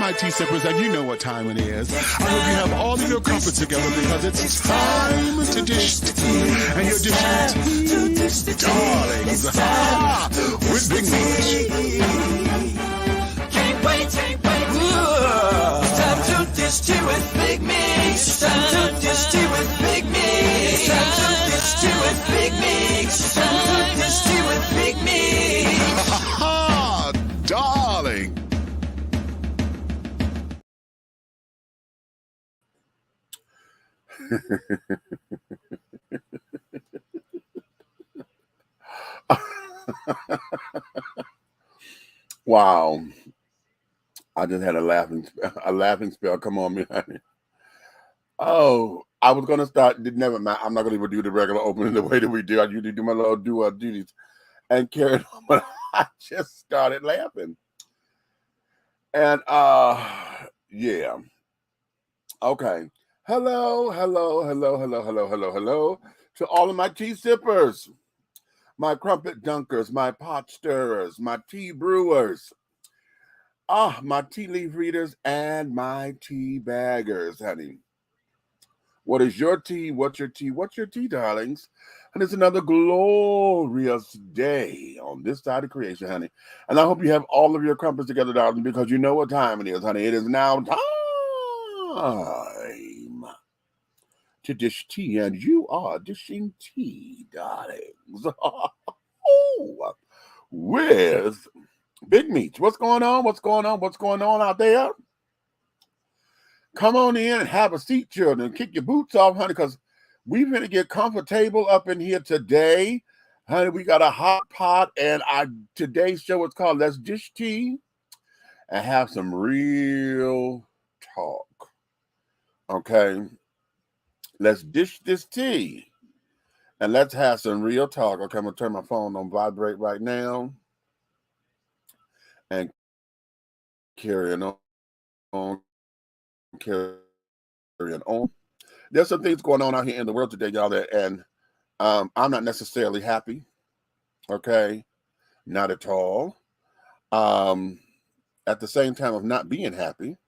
my tea sippers, and you know what time it is. I hope you have all of your crumpets together because it's time to dish tea. And you're dishing tea, darlings, with Big Meat. Can't wait. It's time to dish tea with Big Meat. It's time to dish tea with Big Meat. It's time to dish tea with Big Meat. It's time to dish tea with Big Meat. Darling. Wow. I just had a laughing spell. Come on, me, honey. Oh, I was going to start. Never mind. I'm not going to even do the regular opening the way that we do. I usually do my little duties and carry on. But I just started laughing. And, yeah. Okay. Hello to all of my tea sippers, my crumpet dunkers, my pot stirrers, my tea brewers, my tea leaf readers, and my tea baggers, honey. What is your tea? What's your tea? What's your tea, darlings? And it's another glorious day on this side of creation, honey. And I hope you have all of your crumpets together, darling, because you know what time it is, honey. It is now time to dish tea, and you are dishing tea, darlings. With Big Meats. What's going on? What's going on out there? Come on in and have a seat, children. Kick your boots off, honey, because we're going to get comfortable up in here today. Honey, we got a hot pot, and today's show is called Let's Dish Tea and Have Some Real Talk. Okay? Let's dish this tea and let's have some real talk. Okay, I'm going to turn my phone on vibrate right now and carrying on. There's some things going on out here in the world today, y'all, and I'm not necessarily happy. Okay, not at all. At the same time of not being happy,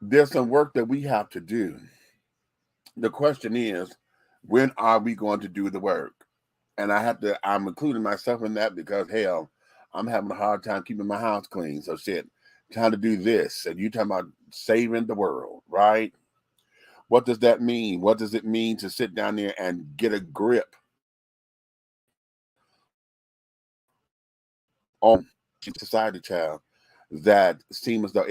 there's some work that we have to do. The question is, when are we going to do the work? And I'm including myself in that because, hell, I'm having a hard time keeping my house clean. So shit, time to do this. And you talking about saving the world, right? What does that mean? What does it mean to sit down there and get a grip on society, child, that seems as though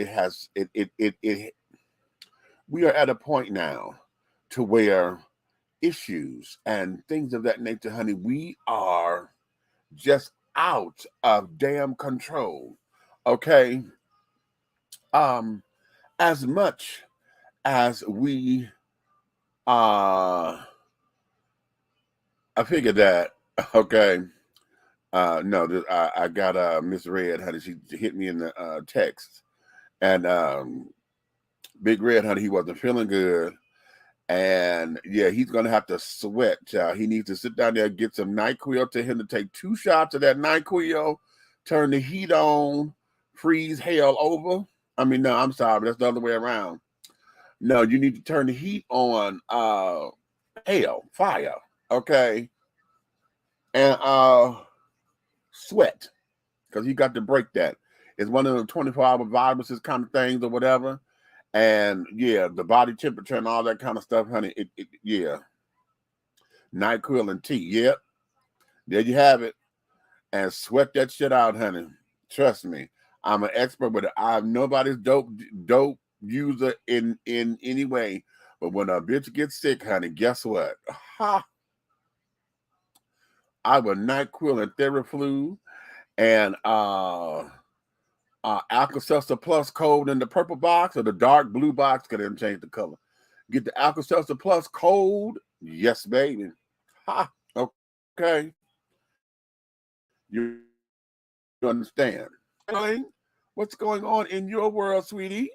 we are at a point now to where issues and things of that nature, honey, we are just out of damn control. Okay. As much as we I figured that, okay. No, I got misread, honey. She hit me in the text. And Big Red, honey, he wasn't feeling good. And yeah, he's gonna have to sweat, child. He needs to sit down there and get some NyQuil to him to take 2 shots of that NyQuil, turn the heat on, freeze hell over. I mean, no, I'm sorry, that's the other way around. No, you need to turn the heat on fire, okay? And sweat, because you got to break that. It's one of the 24-hour viruses kind of things or whatever. And yeah, the body temperature and all that kind of stuff, honey. Yeah. NyQuil and tea. Yep. There you have it. And sweat that shit out, honey. Trust me. I'm an expert with it. I'm nobody's dope user in any way. But when a bitch gets sick, honey, guess what? Ha! I will NyQuil and Theraflu and Alka-Seltzer Plus Cold in the purple box or the dark blue box, because they change the color. Get the Alka-Seltzer Plus Cold. Yes, baby. Ha! Okay. You understand. What's going on in your world, sweetie?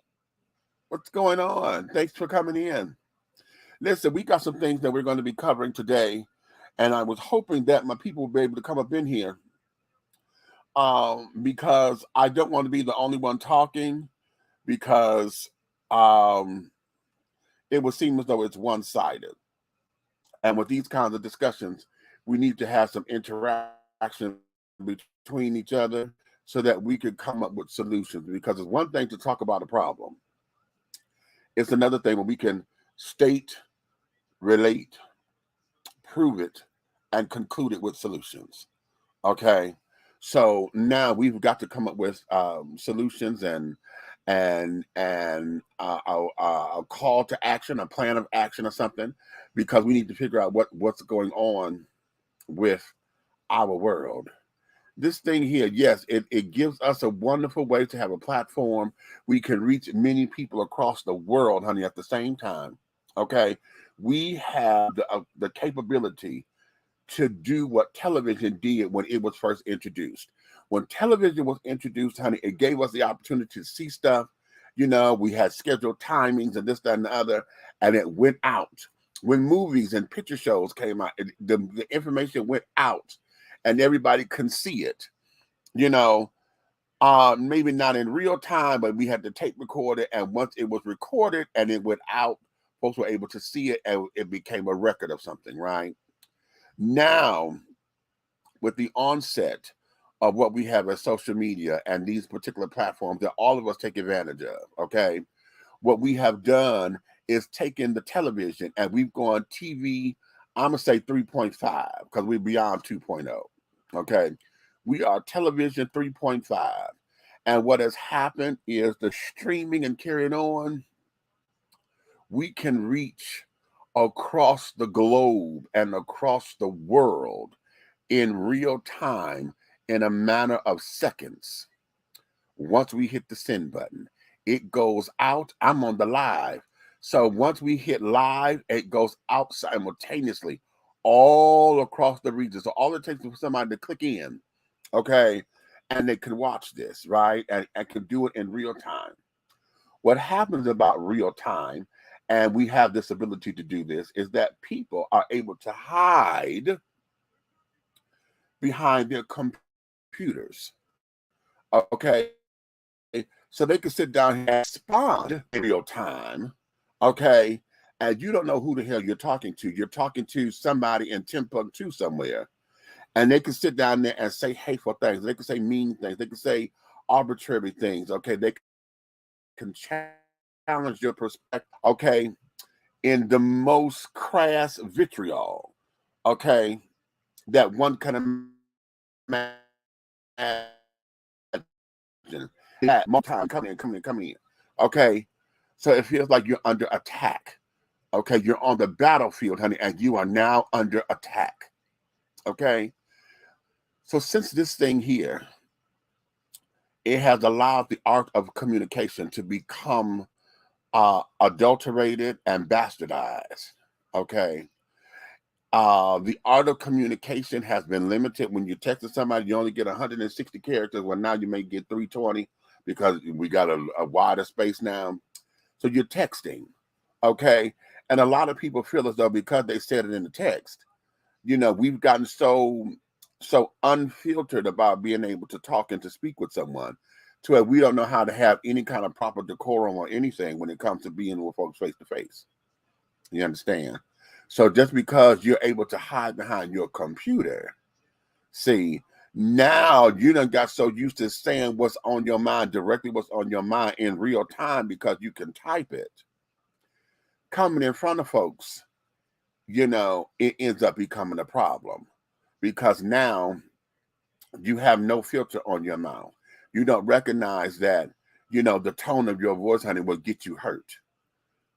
What's going on? Thanks for coming in. Listen, we got some things that we're going to be covering today, and I was hoping that my people will be able to come up in here because I don't want to be the only one talking, because um, it would seem as though it's one-sided. And with these kinds of discussions, we need to have some interaction between each other so that we could come up with solutions. Because it's one thing to talk about a problem. It's another thing when we can state, relate, prove it, and conclude it with solutions. Okay. So now we've got to come up with solutions and a call to action, a plan of action or something, because we need to figure out what's going on with our world. This thing here, yes, it gives us a wonderful way to have a platform. We can reach many people across the world, honey, at the same time. Okay. We have the capability to do what television did when it was first introduced. When television was introduced, honey, it gave us the opportunity to see stuff. We had scheduled timings and this, that, and the other, and it went out. When movies and picture shows came out, the information went out and everybody can see it. Maybe not in real time, but we had to tape record it. And once it was recorded and it went out, folks were able to see it and it became a record of something, right? Now, with the onset of what we have as social media and these particular platforms that all of us take advantage of, okay, what we have done is taken the television and we've gone TV, I'm going to say 3.5 because we're beyond 2.0, okay? We are television 3.5. And what has happened is the streaming and carrying on, we can reach across the globe and across the world in real time in a matter of seconds. Once we hit the send button, it goes out. I'm on the live. So once we hit live, it goes out simultaneously all across the region. So all it takes is for somebody to click in, okay, and they can watch this, right? And can do it in real time. What happens about real time, and we have this ability to do this, is that people are able to hide behind their computers. Okay. So they can sit down and respond in real time. Okay. And you don't know who the hell you're talking to. You're talking to somebody in Timbuktu somewhere. And they can sit down there and say hateful things. They can say mean things. They can say arbitrary things. Okay. They can challenge your perspective. Okay. In the most crass vitriol. Okay. That one can imagine. That more time coming in. Okay. So it feels like you're under attack. Okay. You're on the battlefield, honey, and you are now under attack. Okay. So since this thing here, it has allowed the art of communication to become adulterated and bastardized. Okay. The art of communication has been limited. When you text somebody, you only get 160 characters. Well, now you may get 320 because we got a wider space now. So you're texting, okay? And a lot of people feel as though because they said it in the text, we've gotten so unfiltered about being able to talk and to speak with someone to where we don't know how to have any kind of proper decorum or anything when it comes to being with folks face to face. You understand? So just because you're able to hide behind your computer, see, now you done got so used to saying what's on your mind, directly what's on your mind in real time because you can type it. Coming in front of folks, it ends up becoming a problem because now you have no filter on your mouth. You don't recognize that, the tone of your voice, honey, will get you hurt.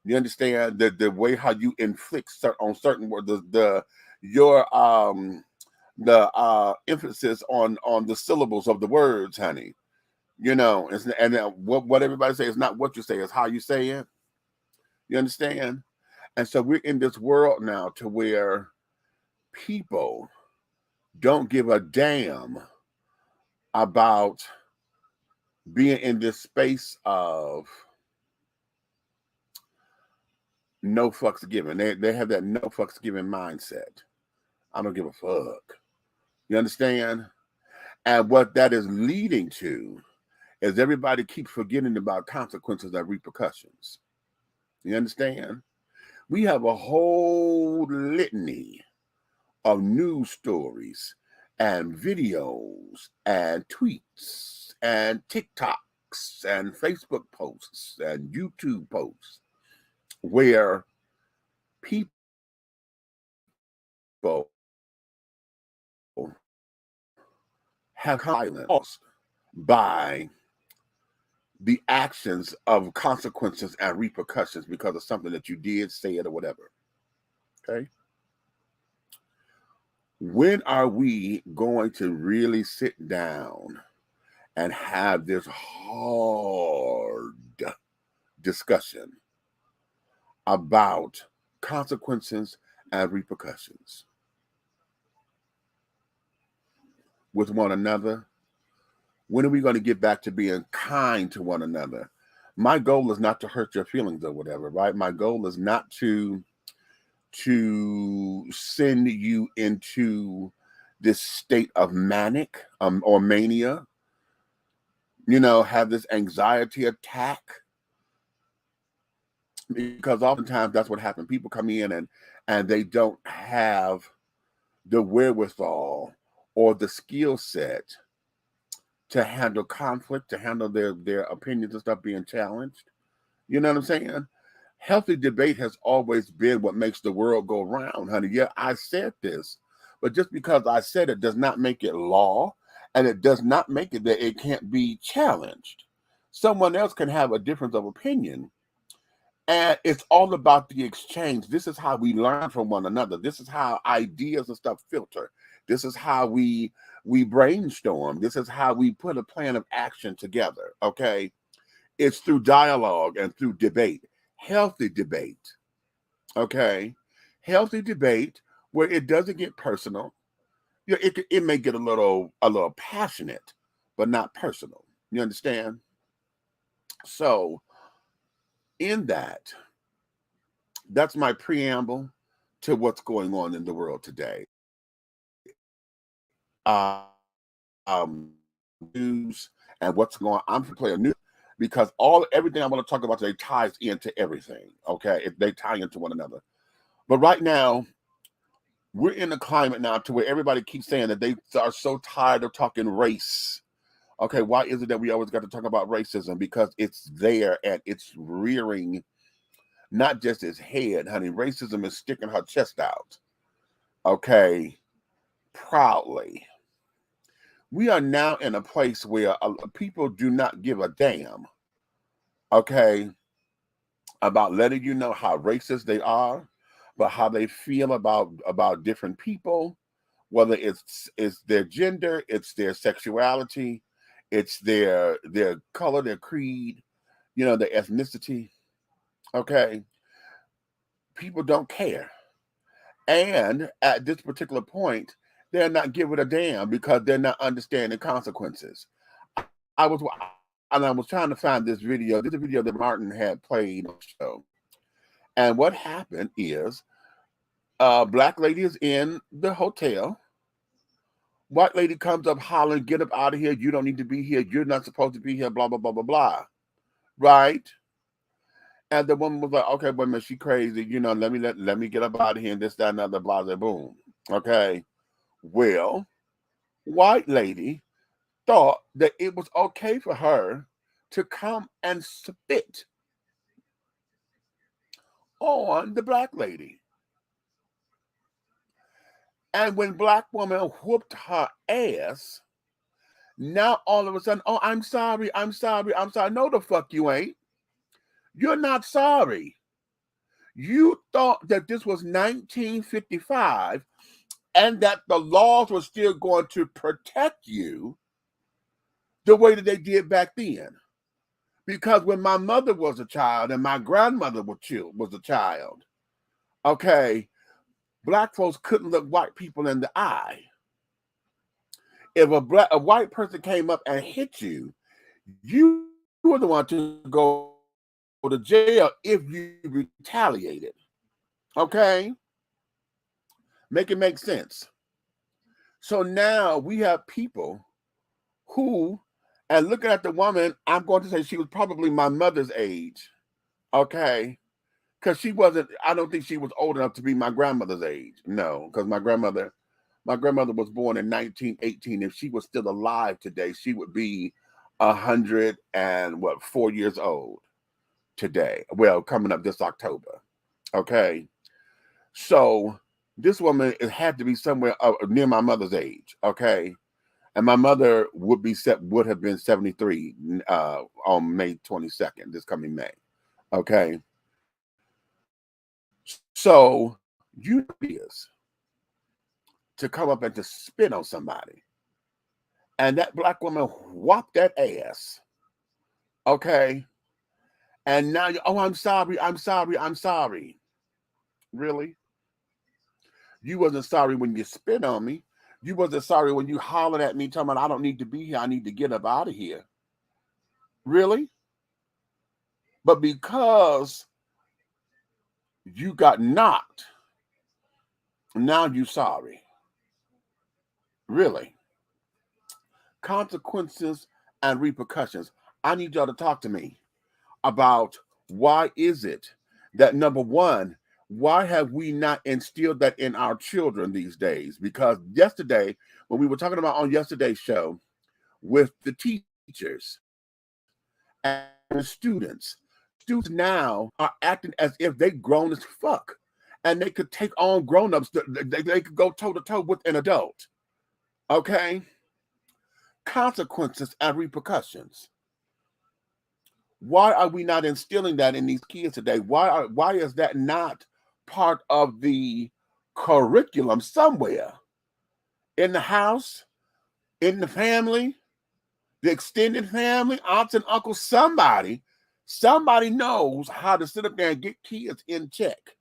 You understand the way how you inflict on certain words, the emphasis on the syllables of the words, honey. And what everybody say is not what you say, it's how you say it. You understand? And so we're in this world now to where people don't give a damn about being in this space of no fucks given. They have that no fucks given mindset. I don't give a fuck. You understand? And what that is leading to is everybody keeps forgetting about consequences and repercussions. You understand? We have a whole litany of news stories and videos and tweets and TikToks and Facebook posts and YouTube posts where people have silenced by the actions of consequences and repercussions because of something that you did, said, or whatever. Okay? When are we going to really sit down and have this hard discussion about consequences and repercussions with one another? When are we going to get back to being kind to one another? My goal is not to hurt your feelings or whatever, right? My goal is not to send you into this state of manic or mania, have this anxiety attack, because oftentimes that's what happens. People come in and they don't have the wherewithal or the skill set to handle conflict, to handle their opinions and stuff being challenged. You know what I'm saying? Healthy debate has always been what makes the world go round, honey. Yeah, I said this, but just because I said it does not make it law, and it does not make it that it can't be challenged. Someone else can have a difference of opinion, and it's all about the exchange. This is how we learn from one another. This is how ideas and stuff filter. This is how we brainstorm. This is how we put a plan of action together, okay? It's through dialogue and through debate. Healthy debate, okay? Healthy debate where it doesn't get personal. It may get a little passionate, but not personal. You understand? So in that's my preamble to what's going on in the world today. News and what's going on. I'm going to play a news because everything I want to talk about today ties into everything. Okay, they tie into one another. But right now, we're in a climate now to where everybody keeps saying that they are so tired of talking race. Okay, why is it that we always got to talk about racism? Because it's there and it's rearing not just its head, honey. Racism is sticking her chest out. Okay, proudly. We are now in a place where people do not give a damn, okay, about letting you know how racist they are, but how they feel about different people, whether it's their gender, it's their sexuality, it's their color, their creed, their ethnicity, okay? People don't care. And at this particular point, they're not giving a damn because they're not understanding consequences. I was trying to find this video. This is a video that Martin had played on the show. And what happened is a black lady is in the hotel. White lady comes up hollering, "Get up out of here. You don't need to be here. You're not supposed to be here, blah, blah, blah, blah, blah." Right? And the woman was like, "Okay, wait a minute, she crazy. Let me get up out of here and this, that, and other, blah, blah, boom." Okay. Well, white lady thought that it was okay for her to come and spit on the black lady. And when black woman whooped her ass, now all of a sudden, "Oh, I'm sorry. No, the fuck you ain't. You're not sorry. You thought that this was 1955 and that the laws were still going to protect you the way that they did back then. Because when my mother was a child and my grandmother was a child, okay, black folks couldn't look white people in the eye. If a white person came up and hit you, you were the one to go to jail if you retaliated. Okay? Make it make sense. So now we have people who, and looking at the woman, I'm going to say she was probably my mother's age, okay? Because she wasn't, I don't think she was old enough to be my grandmother's age. No, because my grandmother was born in 1918. If she was still alive today, she would be 4 years old today. Well, coming up this October, okay? So this woman, it had to be somewhere near my mother's age, okay? And my mother would have been 73 on May 22nd, this coming May, okay? So you is to come up and to spit on somebody, and that black woman whopped that ass, okay? And now you, oh, I'm sorry. Really? You wasn't sorry when you spit on me. You wasn't sorry when you hollered at me talking about I don't need to be here. I need to get up out of here. Really? But because you got knocked, now you sorry. Really? Consequences and repercussions. I need y'all to talk to me about why is it that, number one, why have we not instilled that in our children these days? Because yesterday, when we were talking about on yesterday's show with the teachers and the students now are acting as if they grown as fuck and they could take on grown-ups. They could go toe-to-toe with an adult. Okay? Consequences and repercussions. Why are we not instilling that in these kids today? Why is that not part of the curriculum somewhere? In the house, in the family, the extended family, aunts and uncles, somebody knows how to sit up there and get kids in check.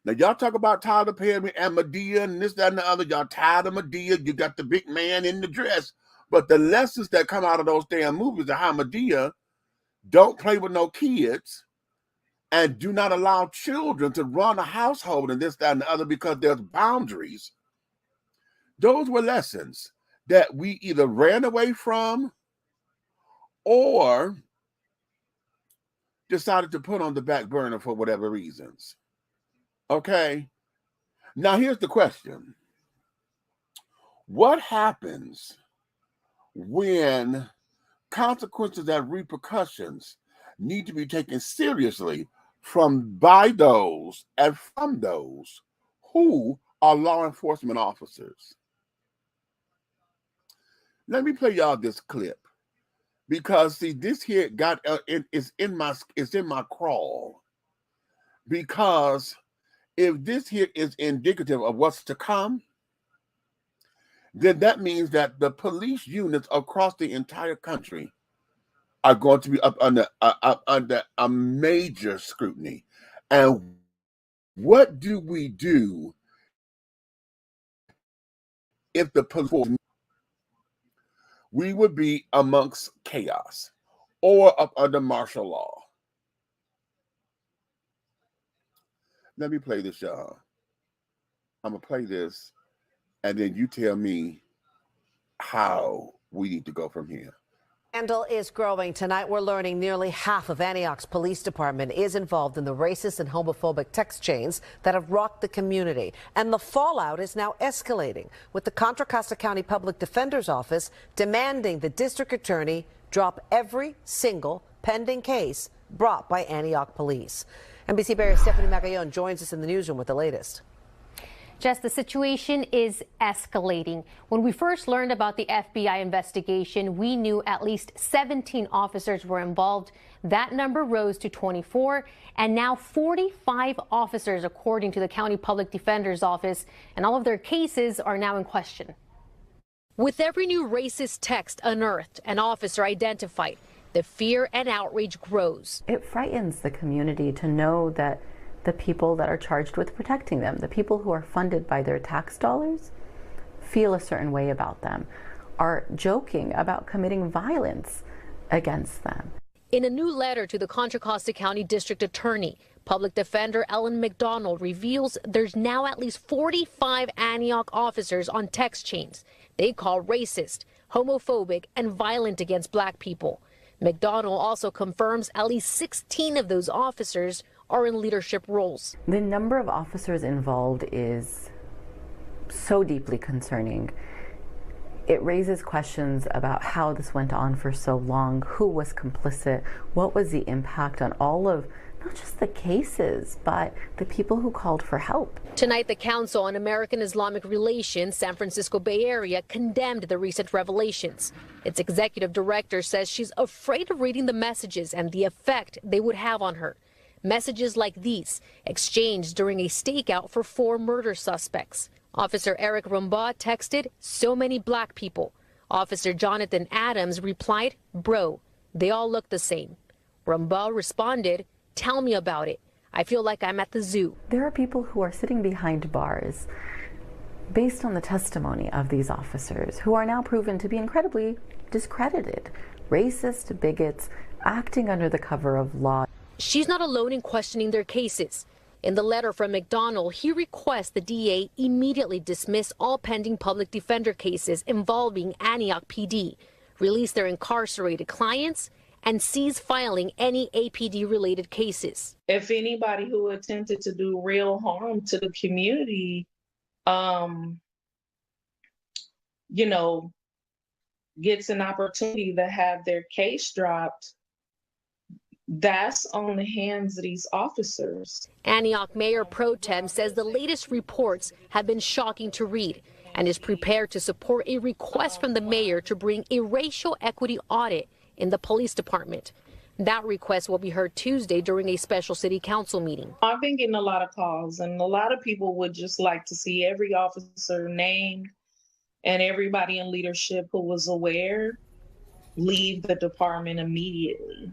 Now, y'all talk about Tyler Perry and Madea and this, that, and the other. Y'all tired of Madea. You got the big man in the dress. But the lessons that come out of those damn movies are how Madea don't play with no kids and do not allow children to run a household and this, that, and the other because there's boundaries. Those were lessons that we either ran away from or decided to put on the back burner for whatever reasons. Okay? Now, here's the question. What happens when consequences and repercussions need to be taken seriously by those and from those who are law enforcement officers? Let me play y'all this clip because see, this here is in my crawl, because if this here is indicative of what's to come, then that means that the police units across the entire country are going to be up under a major scrutiny. And what do we do if the police? We would be amongst chaos or up under martial law. Let me play this, y'all. I'm going to play this, and then you tell me how we need to go from here. Scandal is growing. Tonight we're learning nearly half of Antioch's police department is involved in the racist and homophobic text chains that have rocked the community. And the fallout is now escalating, with the Contra Costa County Public Defender's Office demanding the district attorney drop every single pending case brought by Antioch police. NBC Bear's Stephanie Magallon joins us in the newsroom with the latest. Jess, the situation is escalating. When we first learned about the FBI investigation, we knew at least 17 officers were involved. That number rose to 24, and now 45 officers, according to the County Public Defender's Office, and all of their cases are now in question. With every new racist text unearthed, an officer identified, the fear and outrage grows. It frightens the community to know that the people that are charged with protecting them, the people who are funded by their tax dollars, feel a certain way about them, are joking about committing violence against them. In a new letter to the Contra Costa County District Attorney, Public Defender Ellen McDonald reveals there's now at least 45 Antioch officers on text chains they call racist, homophobic, and violent against black people. McDonnell also confirms at least 16 of those officers are in leadership roles. The number of officers involved is so deeply concerning. It raises questions about how this went on for so long, who was complicit, what was the impact on all of not just the cases, but the people who called for help. Tonight, the Council on American Islamic Relations, San Francisco Bay Area, condemned the recent revelations. Its executive director says she's afraid of reading the messages and the effect they would have on her. Messages like these, exchanged during a stakeout for 4 murder suspects. Officer Eric Rumbaugh texted, "So many black people." Officer Jonathan Adams replied, "Bro, they all look the same." Rumbaugh responded, "Tell me about it. I feel like I'm at the zoo." There are people who are sitting behind bars based on the testimony of these officers who are now proven to be incredibly discredited, racist, bigots, acting under the cover of law. She's not alone in questioning their cases. In the letter from McDonnell, he requests the DA immediately dismiss all pending public defender cases involving Antioch PD, release their incarcerated clients, and cease filing any APD-related cases. If anybody who attempted to do real harm to the community, gets an opportunity to have their case dropped, that's on the hands of these officers. Antioch Mayor Pro Tem says the latest reports have been shocking to read and is prepared to support a request from the mayor to bring a racial equity audit in the police department. That request will be heard Tuesday during a special city council meeting. I've been getting a lot of calls, and a lot of people would just like to see every officer named and everybody in leadership who was aware leave the department immediately.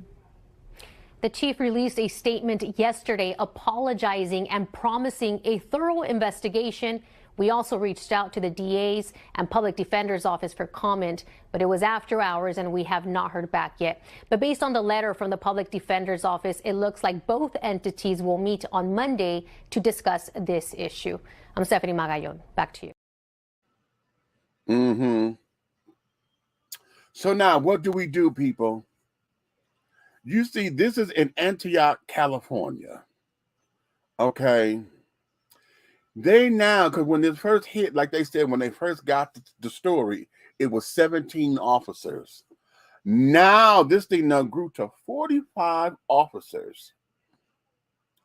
The chief released a statement yesterday apologizing and promising a thorough investigation. We also reached out to the DA's and Public Defender's Office for comment, but it was after hours and we have not heard back yet. But based on the letter from the Public Defender's Office, it looks like both entities will meet on Monday to discuss this issue. I'm Stephanie Magallon. Back to you. So now what do we do, people? You see, this is in Antioch, California. Okay. They now, because when this first hit, like they said, when they first got the story, it was 17 officers. Now this thing now grew to 45 officers.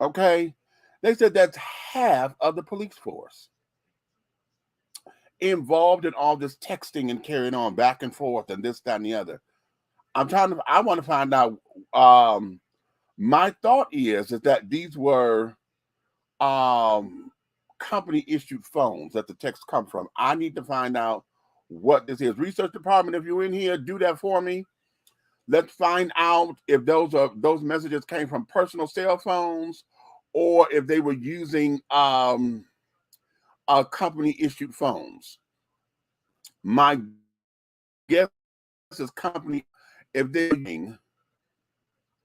Okay. They said that's half of the police force involved in all this texting and carrying on back and forth and this, that, and the other. I want to find out. My thought is that these were company issued phones that the text come from. I need to find out what this is. Research department, if you're in here, do that for me. Let's find out if those messages came from personal cell phones or if they were using company issued phones. My guess is company. If they're using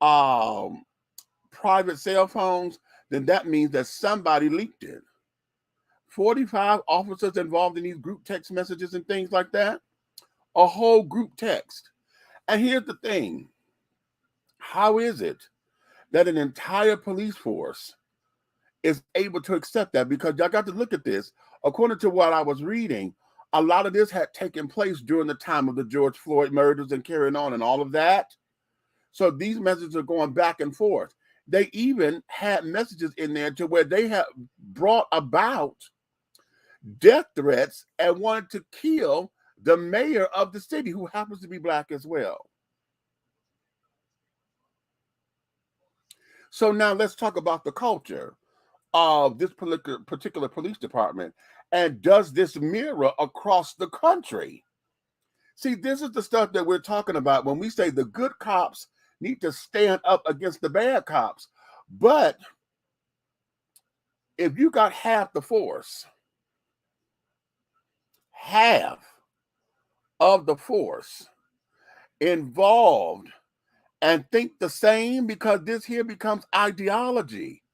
private cell phones, then that means that somebody leaked it. 45 officers involved in these group text messages and things like that. A whole group text. And here's the thing. How is it that an entire police force is able to accept that? Because y'all got to look at this. According to what I was reading, a lot of this had taken place during the time of the George Floyd murders and carrying on and all of that. So these messages are going back and forth. They even had messages in there to where they have brought about death threats and wanted to kill the mayor of the city, who happens to be black as well. So now let's talk about the culture of this particular police department. And does this mirror across the country? See, this is the stuff that we're talking about when we say the good cops need to stand up against the bad cops. But if you got half the force, half of the force involved and think the same, because this here becomes ideology.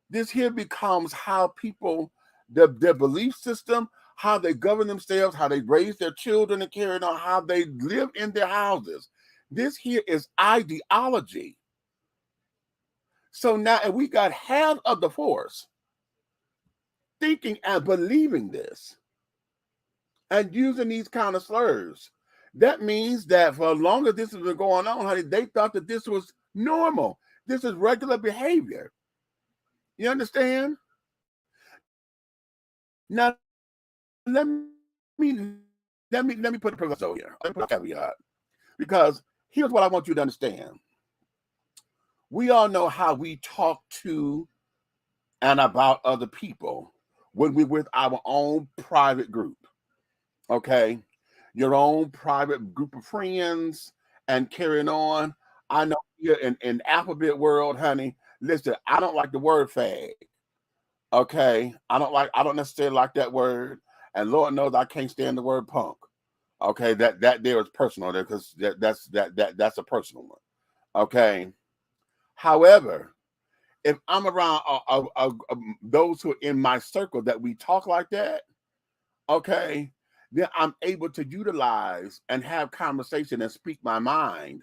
This here becomes how people, their belief system, how they govern themselves, how they raise their children and carry on, how they live in their houses. This here is ideology. So now, and we got half of the force thinking and believing this and using these kind of slurs. That means that for as long as this has been going on, honey, they thought that this was normal. This is regular behavior. You understand? Now, let me put a proviso here. Let me put a caveat. Because here's what I want you to understand. We all know how we talk to and about other people when we're with our own private group. Okay? Your own private group of friends and carrying on. I know here in alphabet world, honey, listen, I don't like the word fag. Okay? I don't necessarily like that word. And Lord knows I can't stand the word punk. Okay, that there is personal there because that's a personal one. Okay. However, if I'm around those who are in my circle that we talk like that, okay, then I'm able to utilize and have conversation and speak my mind,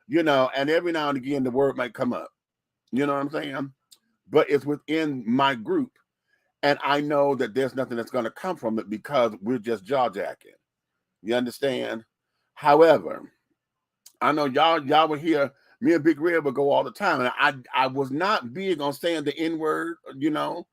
you know, and every now and again the word might come up. You know what I'm saying? But it's within my group, and I know that there's nothing that's going to come from it because we're just jaw-jacking. You understand? However, I know y'all will hear me and Big Red would go all the time, and I was not big on saying the N-word, you know,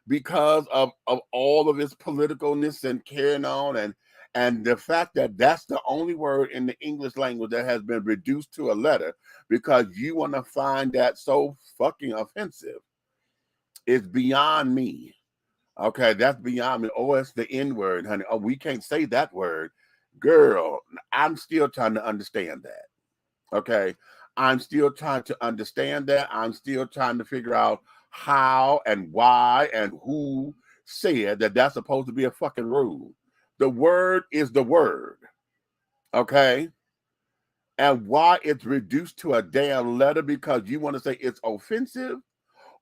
because of all of its politicalness and carrying on, and the fact that that's the only word in the English language that has been reduced to a letter because you want to find that so fucking offensive. It's beyond me. Okay, that's beyond me. Oh, it's the N-word, honey. Oh, we can't say that word. Girl, I'm still trying to understand that. Okay, I'm still trying to understand that. I'm still trying to figure out how and why and who said that that's supposed to be a fucking rule. The word is the word. Okay, and why it's reduced to a damn letter because you want to say it's offensive?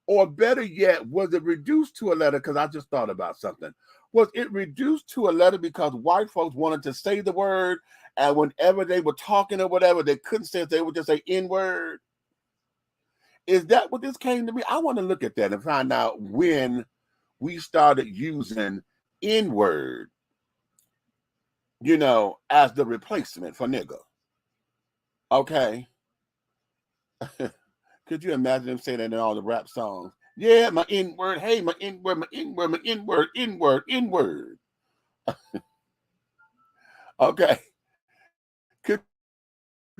Or better yet, was it reduced to a letter? Because I just thought about something. Was it reduced to a letter because white folks wanted to say the word, and whenever they were talking or whatever, they couldn't say it, they would just say N-word? Is that what this came to be? I want to look at that and find out when we started using N-word, you know, as the replacement for nigga. Okay. Could you imagine them saying that in all the rap songs? Yeah, my N-word, hey, my N-word, my N-word, my N-word, N-word, N-word. Okay. Could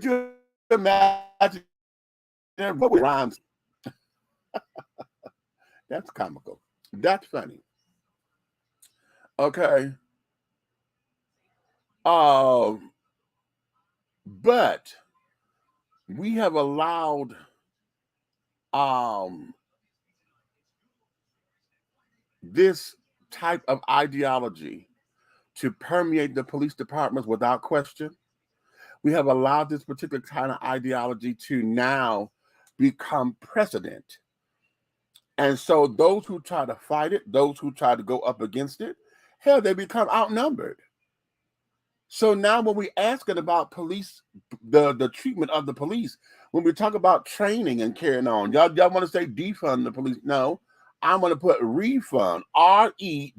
you imagine what rhymes? That's comical. That's funny. Okay. But we have allowed this type of ideology to permeate the police departments without question. We have allowed this particular kind of ideology to now become precedent. And so those who try to fight it, those who try to go up against it, hell, they become outnumbered. So now when we asking about police, the treatment of the police, when we talk about training and carrying on, y'all want to say defund the police? No, I'm going to put refund, R-E-F-U-N-D.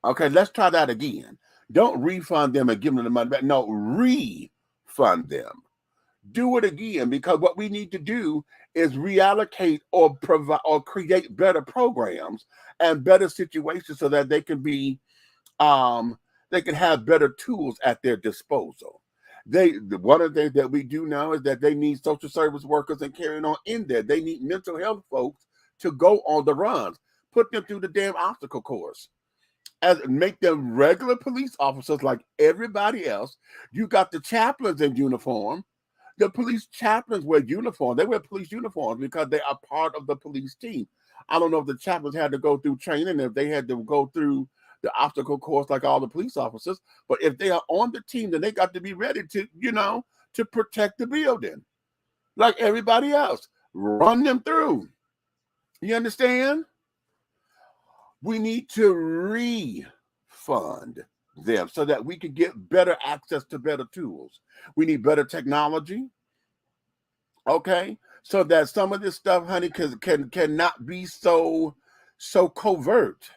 Okay, let's try that again. Don't refund them and give them the money back. No, refund them. Do it again, because what we need to do is reallocate or provide or create better programs and better situations so that they can be they can have better tools at their disposal. One of the things that we do now is that they need social service workers and carrying on in there. They need mental health folks to go on the runs, put them through the damn obstacle course, and make them regular police officers like everybody else. You got the chaplains in uniform. The police chaplains wear uniform. They wear police uniforms because they are part of the police team. I don't know if the chaplains had to go through training, if they had to go through the obstacle course like all the police officers, but if they are on the team, then they got to be ready to, you know, to protect the building like everybody else. Run them through. You understand? We need to refund them so that we can get better access to better tools. We need better technology, okay? So that some of this stuff, honey, cannot be so covert.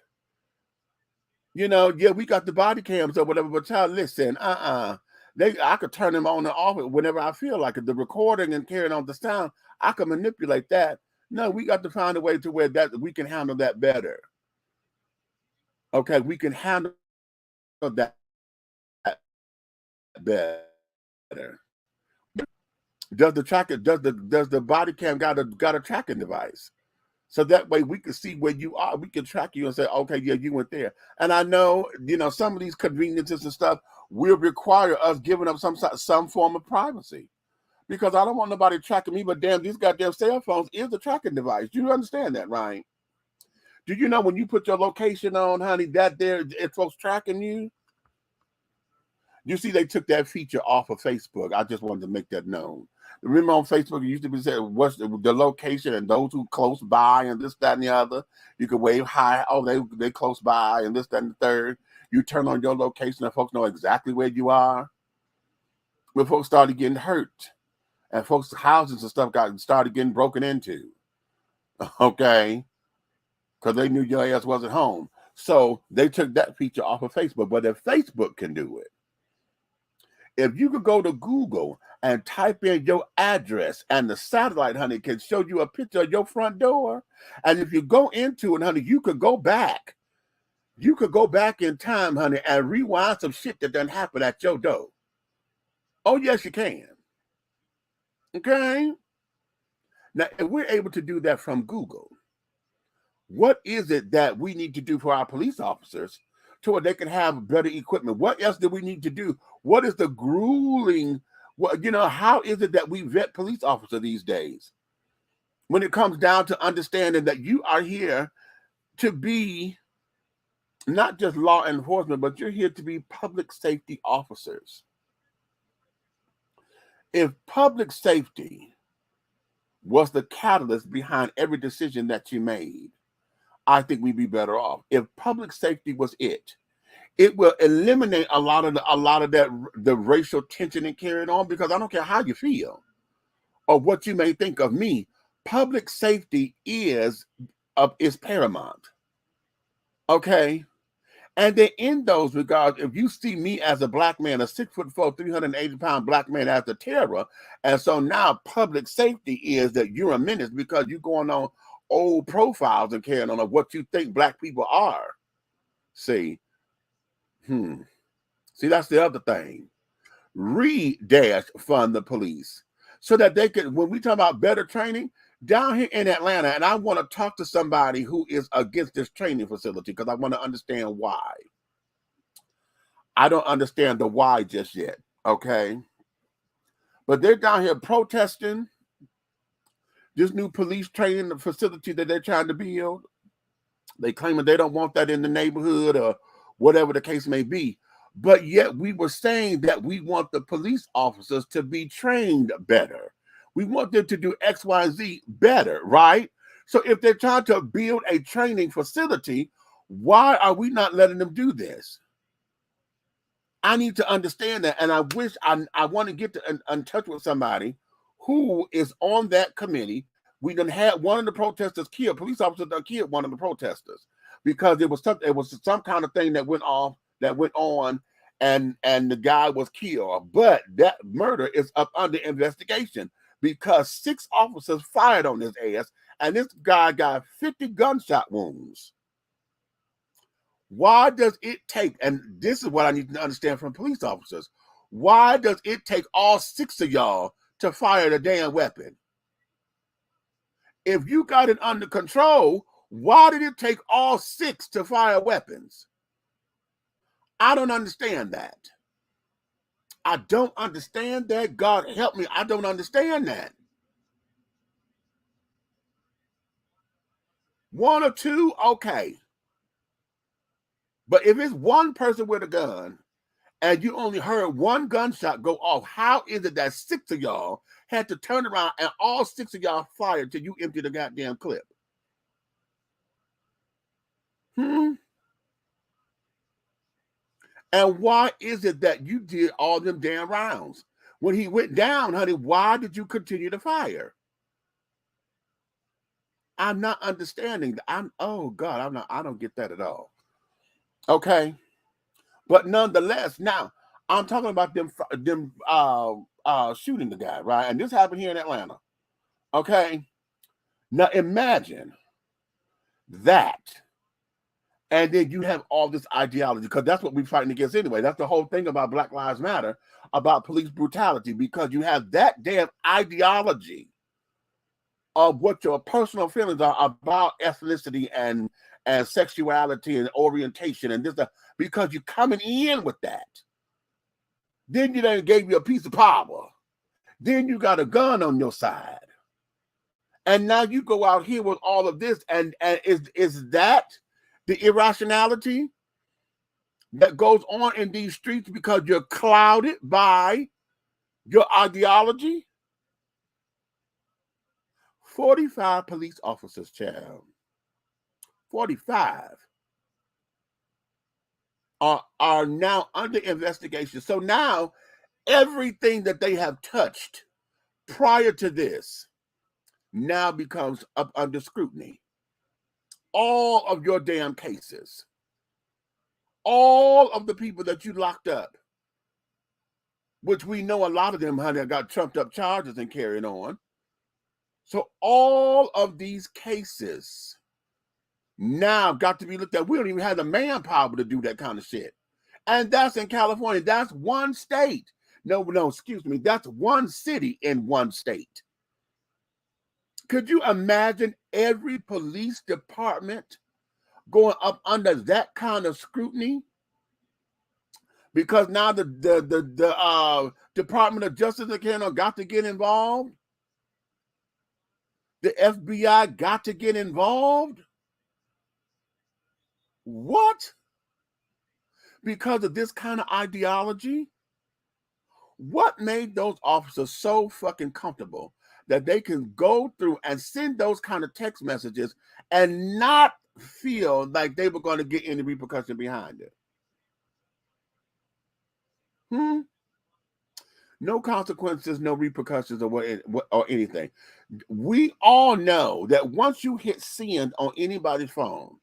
You know, yeah, we got the body cams or whatever, but child, listen, I could turn them on and off whenever I feel like it. The recording and carrying on the sound, I can manipulate that. No, we got to find a way to where that we can handle that better. Okay, we can handle that better. Does the body cam got a tracking device? So that way we can see where you are. We can track you and say, okay, yeah, you went there. And I know, you know, some of these conveniences and stuff will require us giving up some form of privacy. Because I don't want nobody tracking me, but damn, these goddamn cell phones is the tracking device. Do you understand that, right? Do you know when you put your location on, honey, that there, it's folks tracking you? You see, they took that feature off of Facebook. I just wanted to make that known. Remember on Facebook, it used to be said, what's the location and those who close by and this, that, and the other. You could wave hi. Oh, they close by and this, that, and the third. You turn on your location and folks know exactly where you are. When folks started getting hurt and folks' houses and stuff started getting broken into. Okay. Because they knew your ass wasn't home. So they took that feature off of Facebook. But if Facebook can do it, if you could go to Google and type in your address and the satellite, honey, can show you a picture of your front door. And if you go into it, honey, you could go back. You could go back in time, honey, and rewind some shit that done happen at your door. Oh, yes, you can. Okay? Now, if we're able to do that from Google, what is it that we need to do for our police officers to where they can have better equipment? What else do we need to do? What is the grueling, you know, how is it that we vet police officers these days? When it comes down to understanding that you are here to be not just law enforcement, but you're here to be public safety officers. If public safety was the catalyst behind every decision that you made, I think we'd be better off. If public safety was it will eliminate a lot of that the racial tension and carrying on, because I don't care how you feel or what you may think of me. Public safety is paramount. Okay. And then in those regards, if you see me as a black man, a 6'4", 380-pound black man as a terror, and so now public safety is that you're a menace because you're going on old profiles and carrying on of what you think black people are. See, that's the other thing. Fund the police so that they can, when we talk about better training, down here in Atlanta, and I want to talk to somebody who is against this training facility because I want to understand why. I don't understand the why just yet, okay? But they're down here protesting this new police training facility that they're trying to build. They claim that they don't want that in the neighborhood or whatever the case may be. But yet we were saying that we want the police officers to be trained better. We want them to do X, Y, Z better, right? So if they're trying to build a training facility, why are we not letting them do this? I need to understand that. And I wish I want to get in touch with somebody who is on that committee. We done had one of the protesters killed. Police officers done killed one of the protesters because it was some kind of thing that went on, and the guy was killed. But that murder is up under investigation because 6 officers fired on his ass, and this guy got 50 gunshot wounds. Why does it take, and this is what I need to understand from police officers, why does it take all 6 of y'all to fire the damn weapon? If you got it under control, why did it take all 6 to fire weapons? I don't understand that. I don't understand that. God help me. I don't understand that. 1 or 2, okay. But if it's one person with a gun and you only heard 1 gunshot go off, how is it that 6 of y'all had to turn around and all 6 of y'all fired till you empty the goddamn clip? And why is it that you did all them damn rounds? When he went down, honey, why did you continue to fire? I'm not understanding. Oh God, I don't get that at all. Okay. But nonetheless, now I'm talking about them shooting the guy, right? And this happened here in Atlanta. Okay. Now imagine that. And then you have all this ideology, because that's what we're fighting against anyway. That's the whole thing about Black Lives Matter, about police brutality, because you have that damn ideology of what your personal feelings are about ethnicity and sexuality and orientation and this, because you're coming in with that. Then you done gave you a piece of power. Then you got a gun on your side. And now you go out here with all of this, and is that the irrationality that goes on in these streets because you're clouded by your ideology? 45 police officers, child. 45 are now under investigation. So now everything that they have touched prior to this now becomes up under scrutiny. All of your damn cases, all of the people that you locked up, which we know a lot of them, honey, got trumped up charges and carried on. So all of these cases now got to be looked at. We don't even have the manpower to do that kind of shit. And that's in California. That's one state. No, excuse me. That's one city in one state. Could you imagine every police department going up under that kind of scrutiny? Because now the Department of Justice again got to get involved. The FBI got to get involved. What? Because of this kind of ideology? What made those officers so fucking comfortable that they can go through and send those kind of text messages and not feel like they were going to get any repercussion behind it? No consequences, no repercussions, or anything. We all know that once you hit send on anybody's phone,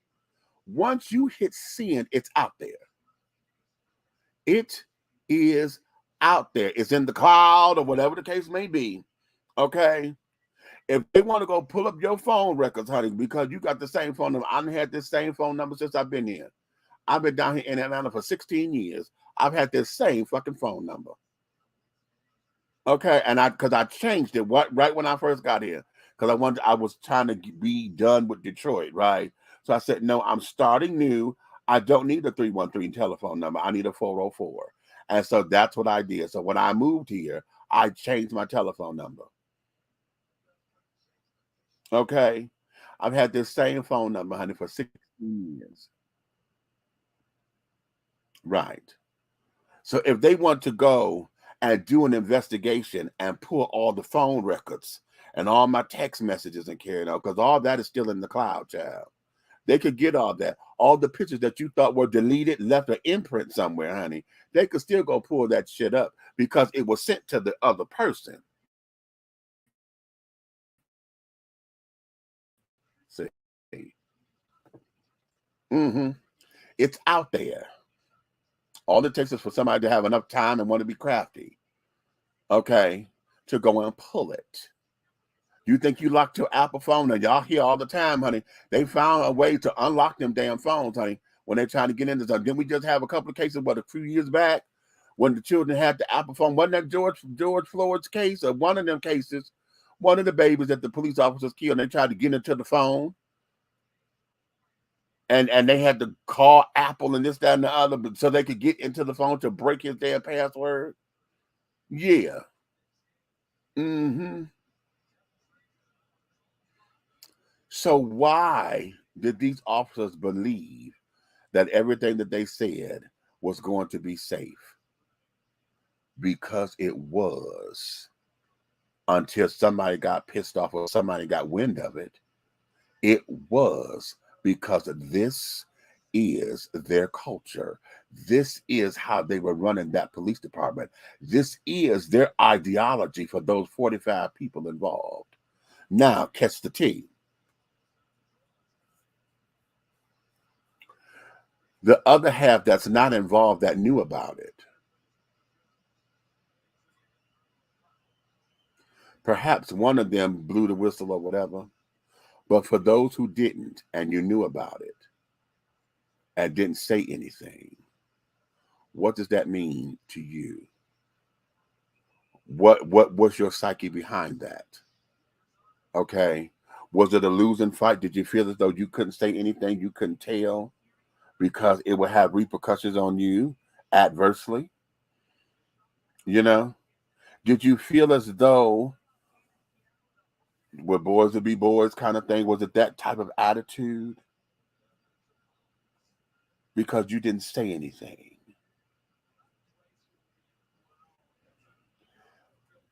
once you hit send, it's out there. It is out there. It's in the cloud or whatever the case may be. Okay? If they want to go pull up your phone records, honey, because you got the same phone number. I've had this same phone number since I've been here. I've been down here in Atlanta for 16 years. I've had this same fucking phone number. Okay, and because I changed it right when I first got here, because I was trying to be done with Detroit, right? So I said, no, I'm starting new. I don't need a 313 telephone number. I need a 404. And so that's what I did. So when I moved here, I changed my telephone number. Okay, I've had this same phone number, honey, for 16 years. Right. So if they want to go and do an investigation and pull all the phone records and all my text messages and carry it out, because all that is still in the cloud, child. They could get all that. All the pictures that you thought were deleted, left an imprint somewhere, honey. They could still go pull that shit up because it was sent to the other person. See? It's out there. All it takes is for somebody to have enough time and want to be crafty, okay, to go and pull it. You think you locked your Apple phone, and y'all hear all the time, honey, they found a way to unlock them damn phones, honey, when they're trying to get into something. Didn't we just have a couple of cases, a few years back, when the children had the Apple phone? Wasn't that George Floyd's case, or one of them cases, one of the babies that the police officers killed, and they tried to get into the phone? And they had to call Apple and this, that, and the other, so they could get into the phone to break his damn password. Yeah. So why did these officers believe that everything that they said was going to be safe? Because it was, until somebody got pissed off or somebody got wind of it. It was because of this is their culture. This is how they were running that police department. This is their ideology for those 45 people involved. Now, catch the tea. The other half that's not involved that knew about it, perhaps one of them blew the whistle or whatever, but for those who didn't and you knew about it and didn't say anything, what does that mean to you? What was your psyche behind that? Okay. Was it a losing fight? Did you feel as though you couldn't say anything, you couldn't tell because it would have repercussions on you adversely? You know? Did you feel as though were boys to be boys kind of thing? Was it that type of attitude? Because you didn't say anything.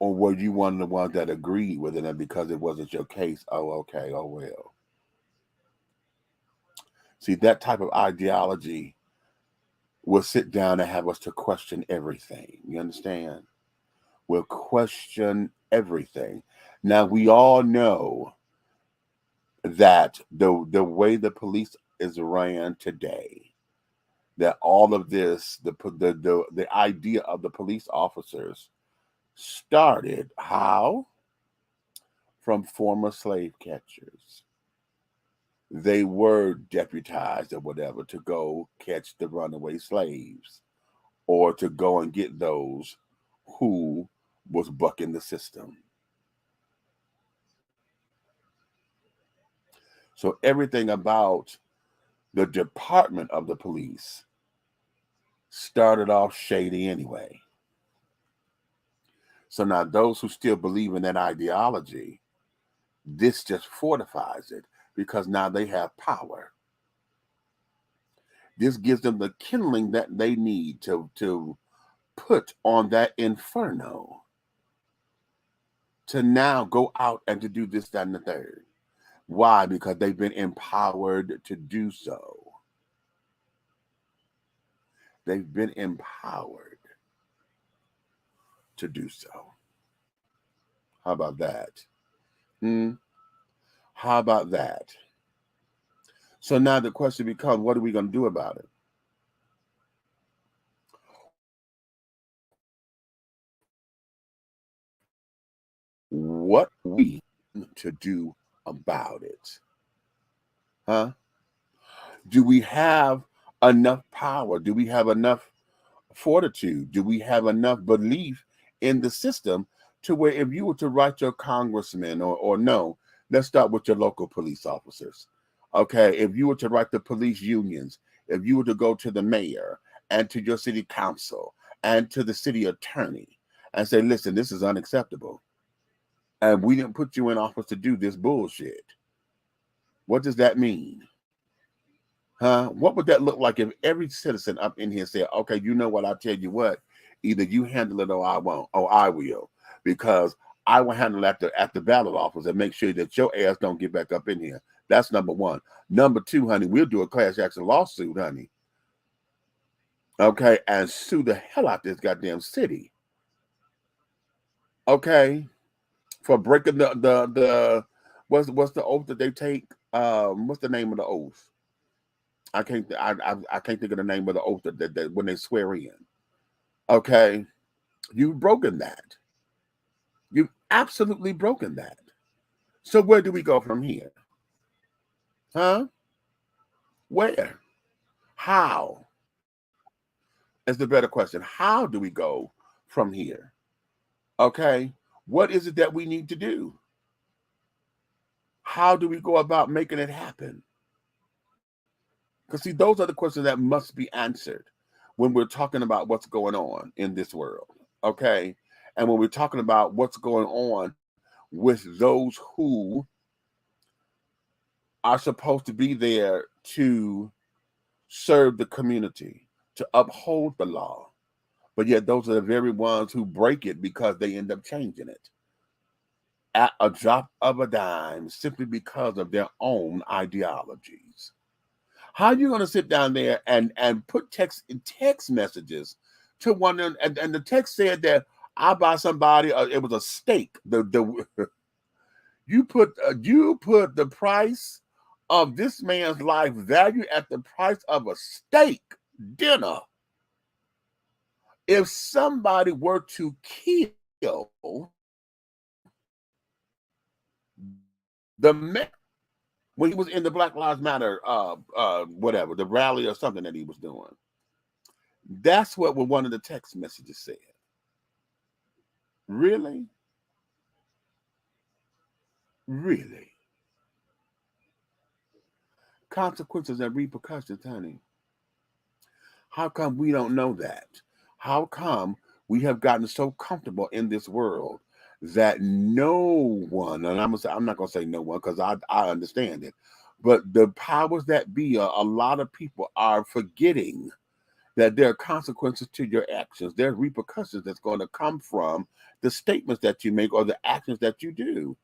Or were you one of the ones that agreed with it, and because it wasn't your case, oh, okay, oh, well. See, that type of ideology will sit down and have us to question everything. You understand? We'll question everything. Now, we all know that the way the police is ran today, that all of this, the idea of the police officers started how? From former slave catchers. They were deputized or whatever to go catch the runaway slaves or to go and get those who was bucking the system. So everything about the department of the police started off shady anyway. So now those who still believe in that ideology, this just fortifies it because now they have power. This gives them the kindling that they need to put on that inferno to now go out and to do this, that, and the third. Why? Because they've been empowered to do so. They've been empowered to do so. How about that? How about that? So now the question becomes, what are we going to do about it? What are we to do about it? Huh? Do we have enough power? Do we have enough fortitude? Do we have enough belief in the system to where if you were to write your congressman or no, let's start with your local police officers. Okay, if you were to write the police unions, if you were to go to the mayor and to your city council and to the city attorney and say, listen, this is unacceptable. And we didn't put you in office to do this bullshit. What does that mean? Huh? What would that look like if every citizen up in here said, okay, you know what, I'll tell you what, either you handle it or I won't, or I will, because I will handle it at the ballot office and make sure that your ass don't get back up in here. That's number one. Number two, honey, we'll do a class action lawsuit, honey. Okay, and sue the hell out this goddamn city. Okay, for breaking the what's the oath that they take? What's the name of the oath? I can't think of the name of the oath that when they swear in. Okay, you've broken that. You've absolutely broken that. So where do we go from here? Huh? Where? How? Is the better question. How do we go from here? Okay, what is it that we need to do? How do we go about making it happen? Because see, those are the questions that must be answered when we're talking about what's going on in this world, okay? And when we're talking about what's going on with those who are supposed to be there to serve the community, to uphold the law, but yet those are the very ones who break it because they end up changing it at a drop of a dime simply because of their own ideologies. How are you going to sit down there and put text messages to one and the text said that I buy somebody it was a steak. You put the price of this man's life value at the price of a steak dinner. If somebody were to kill the man when he was in the Black Lives Matter, whatever, the rally or something that he was doing, that's what one of the text messages said. Really? Really? Consequences and repercussions, honey. How come we don't know that? How come we have gotten so comfortable in this world that no one, and I'm not going to say no one because I understand it, but the powers that be, a lot of people are forgetting that there are consequences to your actions. There are repercussions that's going to come from the statements that you make or the actions that you do.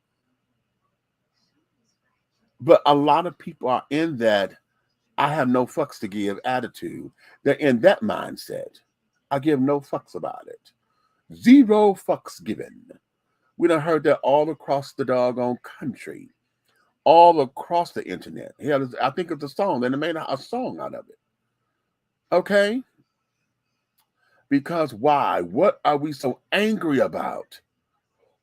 But a lot of people are in that I have no fucks to give attitude. They're in that mindset. I give no fucks about it. Zero fucks given. We done heard that all across the doggone country, all across the internet. Hell, I think it's a song, and they made a song out of it. Okay? Because why? What are we so angry about?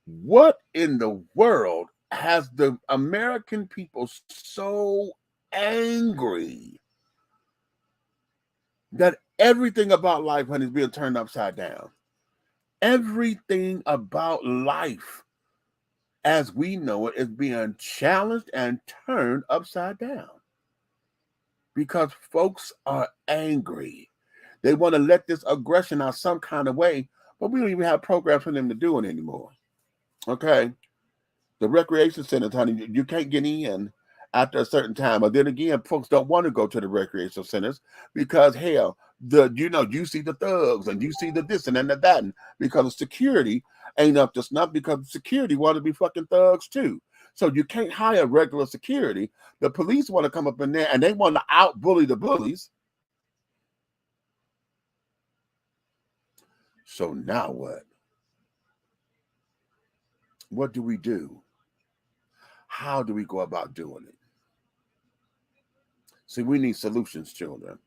What in the world has the American people so angry that everything about life, honey, is being turned upside down? Everything about life as we know it is being challenged and turned upside down because folks are angry. They want to let this aggression out some kind of way, but we don't even have programs for them to do it anymore. Okay? The recreation centers, honey, you can't get in after a certain time. But then again, folks don't want to go to the recreation centers because, hell, you see the thugs and you see the this and that and because of security ain't up to snuff because security want to be fucking thugs too. So you can't hire regular security. The police want to come up in there and they want to out-bully the bullies. So now what? What do we do? How do we go about doing it? See, we need solutions, children.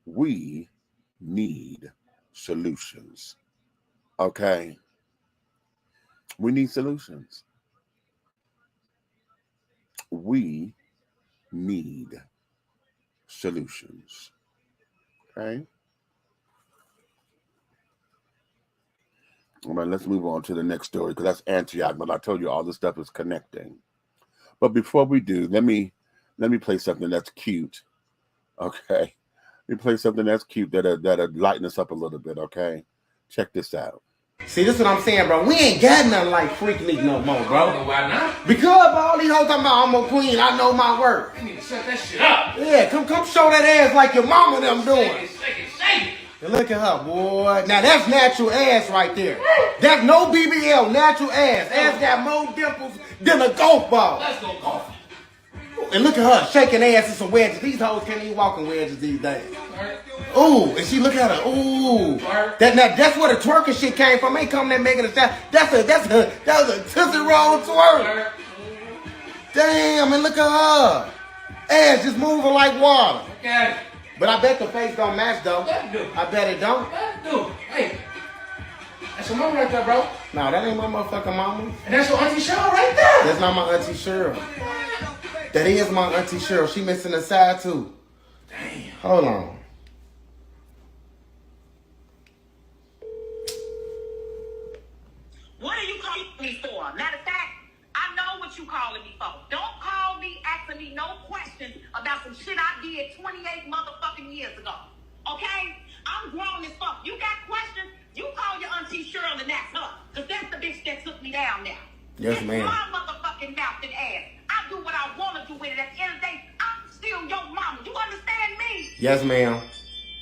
We need solutions. Okay? We need solutions. We need solutions. Okay? All right, let's move on to the next story because that's Antioch, but I told you all this stuff is connecting. But before we do, let me play something that's cute. Okay? Let me play something that's cute that'll lighten us up a little bit, okay? Check this out. See, this is what I'm saying, bro. We ain't got nothing like Freak League no more, bro. Why not? Because all these hoes talking about I'm a queen, I know my worth. You need to shut that shit up. Yeah, come show that ass like your mama them doing. Shake it. And look at her, boy. Now that's natural ass right there. That's no BBL, natural ass. Ass got more dimples than a golf ball. Let's go golf. And look at her shaking ass in some wedges. These hoes can't even walk in wedges these days. Ooh, and she look at her. Ooh, that's where the twerking shit came from. Ain't coming there making a sound. That was a Tootsie Roll twerk. Damn, and look at her. Ass just moving like water. Okay. But I bet the face don't match though. That do. I bet it don't. That do. Hey, that's your mama right there, bro. Nah, that ain't my motherfucking mama. And that's your auntie Cheryl right there. That's not my auntie Cheryl. That is my auntie Cheryl. She missing a side too. Damn. Hold on. What are you calling me for? Matter of fact, I know what you calling me for. Don't call me asking me no questions about some shit I did 28 motherfucking years ago. Okay? I'm grown as fuck. You got questions? You call your auntie Cheryl and that's her. Because that's the bitch that took me down now. Yes, It's ma'am. my motherfucking mouth and ass. I do what I want to do with it. At the end of the day, I'm still your mama. You understand me? Yes, ma'am.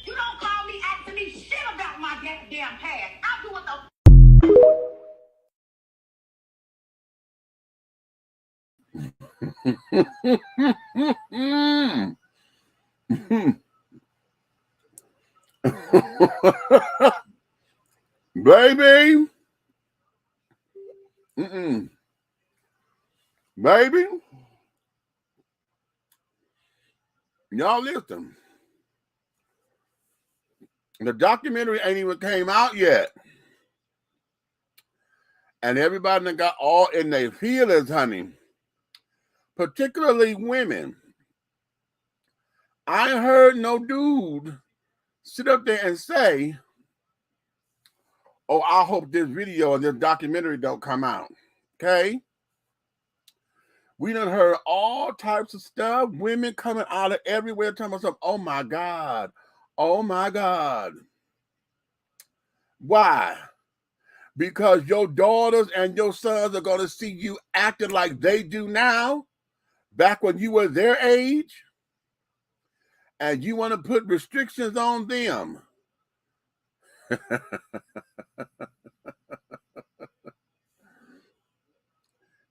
You don't call me asking me shit about my damn past. I do what the Baby. Baby. Y'all listen. The documentary ain't even came out yet. And everybody that got all in their feelings, honey. Particularly women. I ain't heard no dude sit up there and say, oh, I hope this video and this documentary don't come out. Okay? We done heard all types of stuff. Women coming out of everywhere telling us, oh my God. Oh my God. Why? Because your daughters and your sons are going to see you acting like they do now, back when you were their age, and you want to put restrictions on them.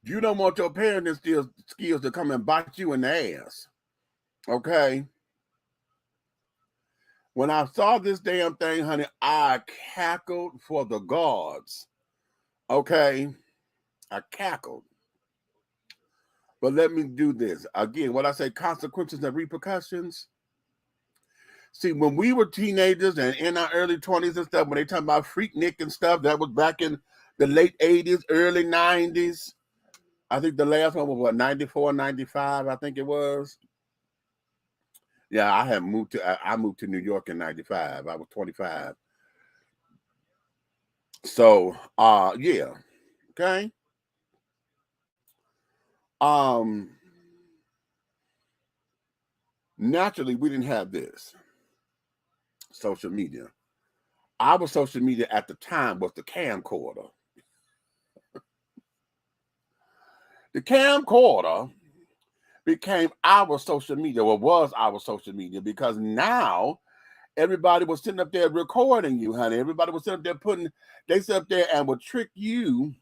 You don't want your parenting skills to come and bite you in the ass. Okay? When I saw this damn thing, honey, I cackled for the gods. Okay? I cackled. But let me do this. Again, what I say, consequences and repercussions. See, when we were teenagers and in our early 20s and stuff, when they talk about Freaknik and stuff, that was back in the late 80s, early 90s. I think the last one was, what, 94, 95, I think it was. Yeah, I moved to New York in 95. I was 25. So, yeah. Okay. Naturally, we didn't have this. Social media. Our social media at the time was the camcorder. The camcorder became our social media, or was our social media, because now everybody was sitting up there recording you, honey. Everybody was sitting up there they sit up there and would trick you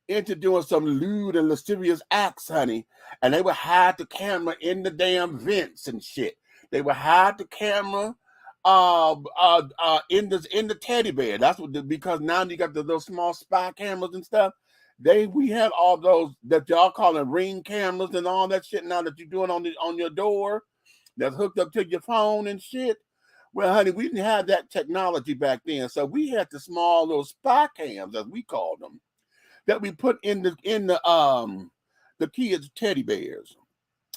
into doing some lewd and lascivious acts, honey. And they would hide the camera in the damn vents and shit. They would hide the camera in the teddy bear. That's what because now you got the little small spy cameras and stuff. We had all those that y'all calling ring cameras and all that shit now that you're doing on your door that's hooked up to your phone and shit. Well, honey, we didn't have that technology back then, so we had the small little spy cams, as we called them, that we put in the kids' teddy bears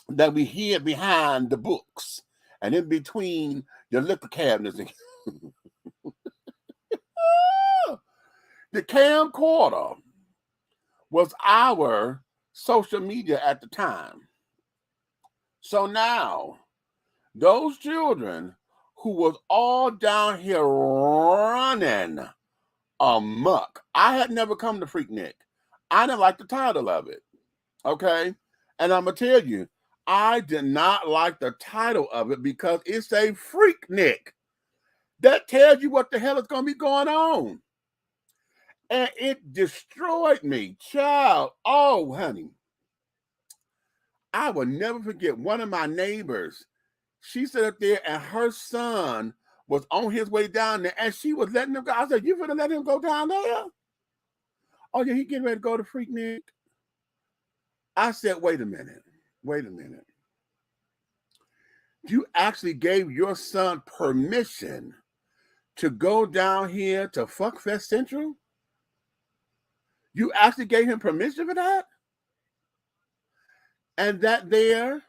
that we hid behind the books and in between the liquor cabinets. The camcorder was our social media at the time. So now, those children who was all down here running amok. I had never come to Freaknik. I didn't like the title of it. Okay? And I'm going to tell you, I did not like the title of it because it's a Freaknik. That tells you what the hell is going to be going on. And it destroyed me, child. Oh, honey. I will never forget one of my neighbors. She sat up there and her son was on his way down there and she was letting him go. I said, you finna let him go down there? Oh, yeah, he getting ready to go to Freaknik. I said, wait a minute. You actually gave your son permission to go down here to Fuckfest Central? You actually gave him permission for that? And that there?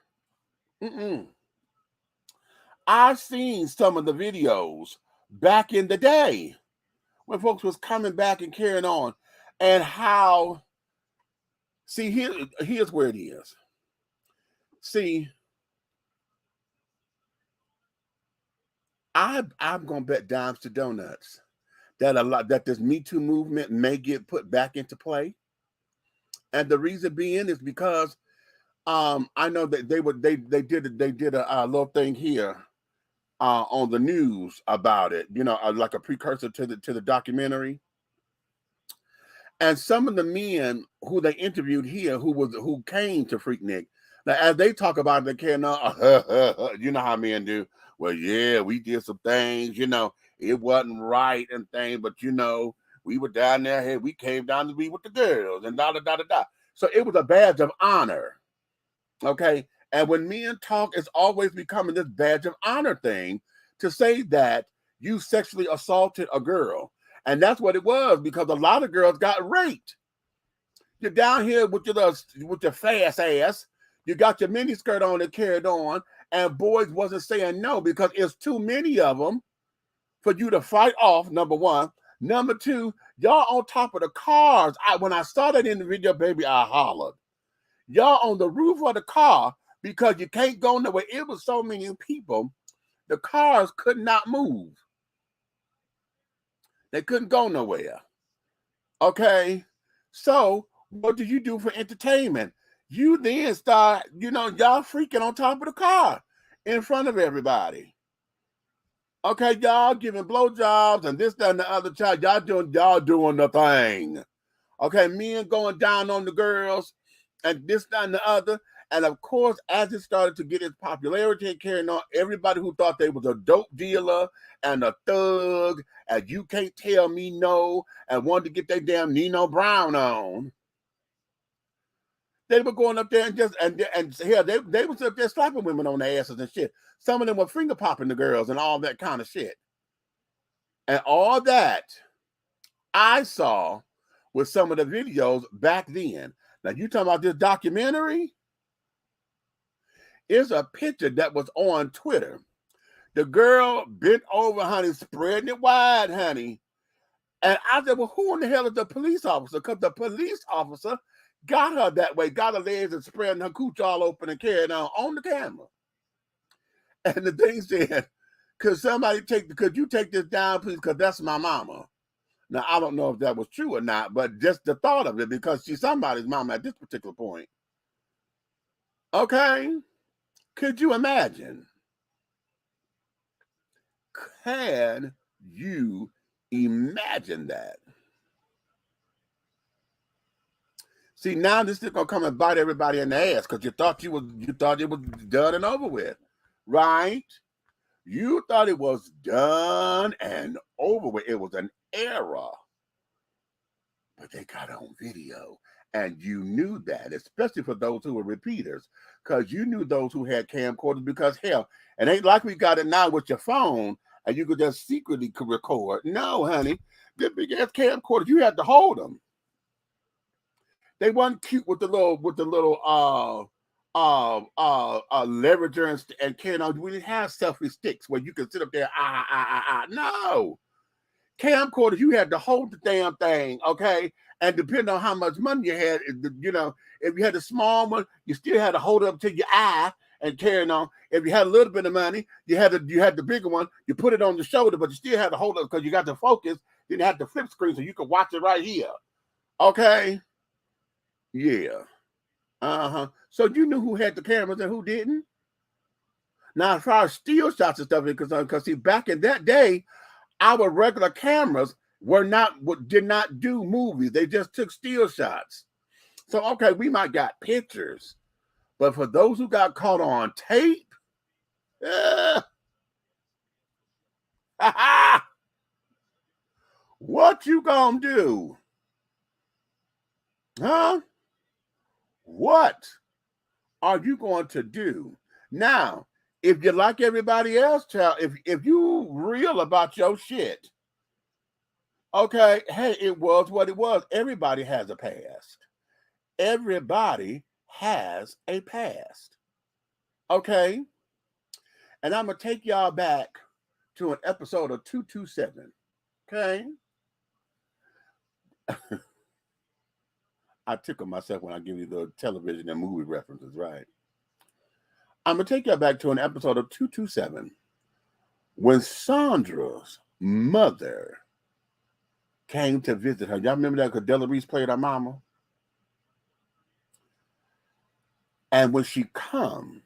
I've seen some of the videos back in the day when folks was coming back and carrying on, and how, see, here's where it is. See, I'm gonna bet dimes to donuts that this Me Too movement may get put back into play, and the reason being is because I know that they did a little thing here on the news about it, you know, like a precursor to the documentary. And some of the men who they interviewed here who came to Freaknik, Now, as they talk about the kid, you know how men do. Well, yeah, we did some things, it wasn't right and things, but we were down there, hey, we came down to be with the girls and da. So it was a badge of honor. Okay. And when men talk, it's always becoming this badge of honor thing to say that you sexually assaulted a girl. And that's what it was, because a lot of girls got raped. You're down here with your fast ass. You got your mini skirt on and carried on, and boys wasn't saying no because it's too many of them for you to fight off, number one. Number two, y'all on top of the cars. When I saw that in the video, baby, I hollered. Y'all on the roof of the car because you can't go nowhere. It was so many people, the cars could not move. They couldn't go nowhere. Okay? So, what do you do for entertainment? You then start, y'all freaking on top of the car in front of everybody. Okay, y'all giving blowjobs and this, that, and the other child. Y'all doing the thing. Okay, men going down on the girls and this, that, and the other. And of course, as it started to get its popularity and carrying on, everybody who thought they was a dope dealer and a thug and you can't tell me no and wanted to get their damn Nino Brown on, they were going up there and they was up there slapping women on their asses and shit. Some of them were finger popping the girls and all that kind of shit. And all that I saw with some of the videos back then. Now you talking about this documentary? It's a picture that was on Twitter. The girl bent over, honey, spreading it wide, honey. And I said, well, who in the hell is the police officer? Because the police officer got her that way, got her legs and spreading her cooch all open and carrying on the camera. And the thing said, could you take this down, please? Because that's my mama. Now, I don't know if that was true or not, but just the thought of it, because she's somebody's mama at this particular point. Okay? Could you imagine? Can you imagine that? See, now this is gonna come and bite everybody in the ass because you thought it was done and over with, right? You thought it was done and over with. It was an error, but they got it on video, and you knew that, especially for those who were repeaters, because you knew those who had camcorders. Because hell, it ain't like we got it now with your phone and you could just secretly record. No, honey, the big ass camcorders, you had to hold them. They wasn't cute with the little leverager and carrying on. We didn't have selfie sticks where you could sit up there. No, camcorders, you had to hold the damn thing, okay? And depending on how much money you had, if you had a small one, you still had to hold it up to your eye and carrying on. If you had a little bit of money, you had the bigger one. You put it on the shoulder, but you still had to hold it because you got the focus. Then you had the flip screen so you could watch it right here. Okay. Yeah. So you knew who had the cameras and who didn't. Now, as far as still shots and stuff is concerned, because see, back in that day, our regular cameras did not do movies. They just took still shots. So okay, we might got pictures, but for those who got caught on tape, what you gonna do? Huh? What are you going to do? Now, if you're like everybody else, child, if you real about your shit, okay, hey, it was what it was. Everybody has a past. Everybody has a past. Okay? And I'm going to take y'all back to an episode of 227. Okay? I tickle myself when I give you the television and movie references, right? I'm going to take you back to an episode of 227 when Sandra's mother came to visit her. Y'all remember that? Because Della Reese played her mama. And when she come,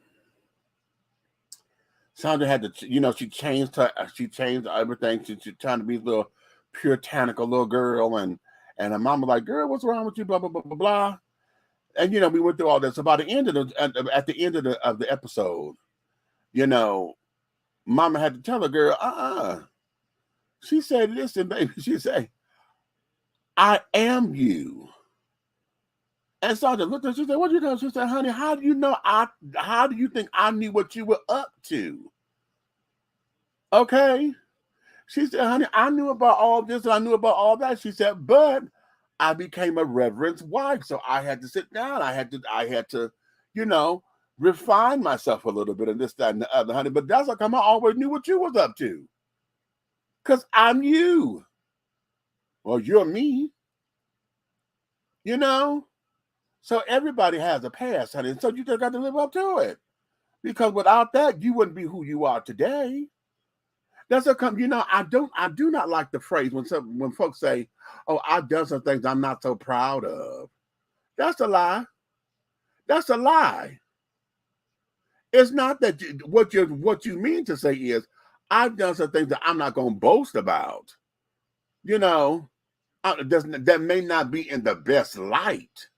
Sandra had to, she changed everything. She's trying to be a little puritanical little girl, and her mama like, girl, what's wrong with you? Blah, blah, blah, blah, blah. And we went through all this. So by the end of at the end of the episode, Mama had to tell her girl, She said, "Listen, baby." She said, "I am you." And Sandra looked at her. She said, "What you know?" She said, "Honey, how do you know? How do you think I knew what you were up to?" Okay. She said, "Honey, I knew about all this and I knew about all that." She said, "But I became a reverend's wife, so I had to sit down. I had to, refine myself a little bit and this, that, and the other, honey. But that's how come I always knew what you was up to. Because I'm you. Well, you're me. So everybody has a past, honey. So you just got to live up to it. Because without that, you wouldn't be who you are today. That's how come, I do not like the phrase when folks say, "Oh, I've done some things I'm not so proud of." That's a lie. That's a lie. It's not that what you mean to say is, I've done some things that I'm not going to boast about. That may not be in the best light.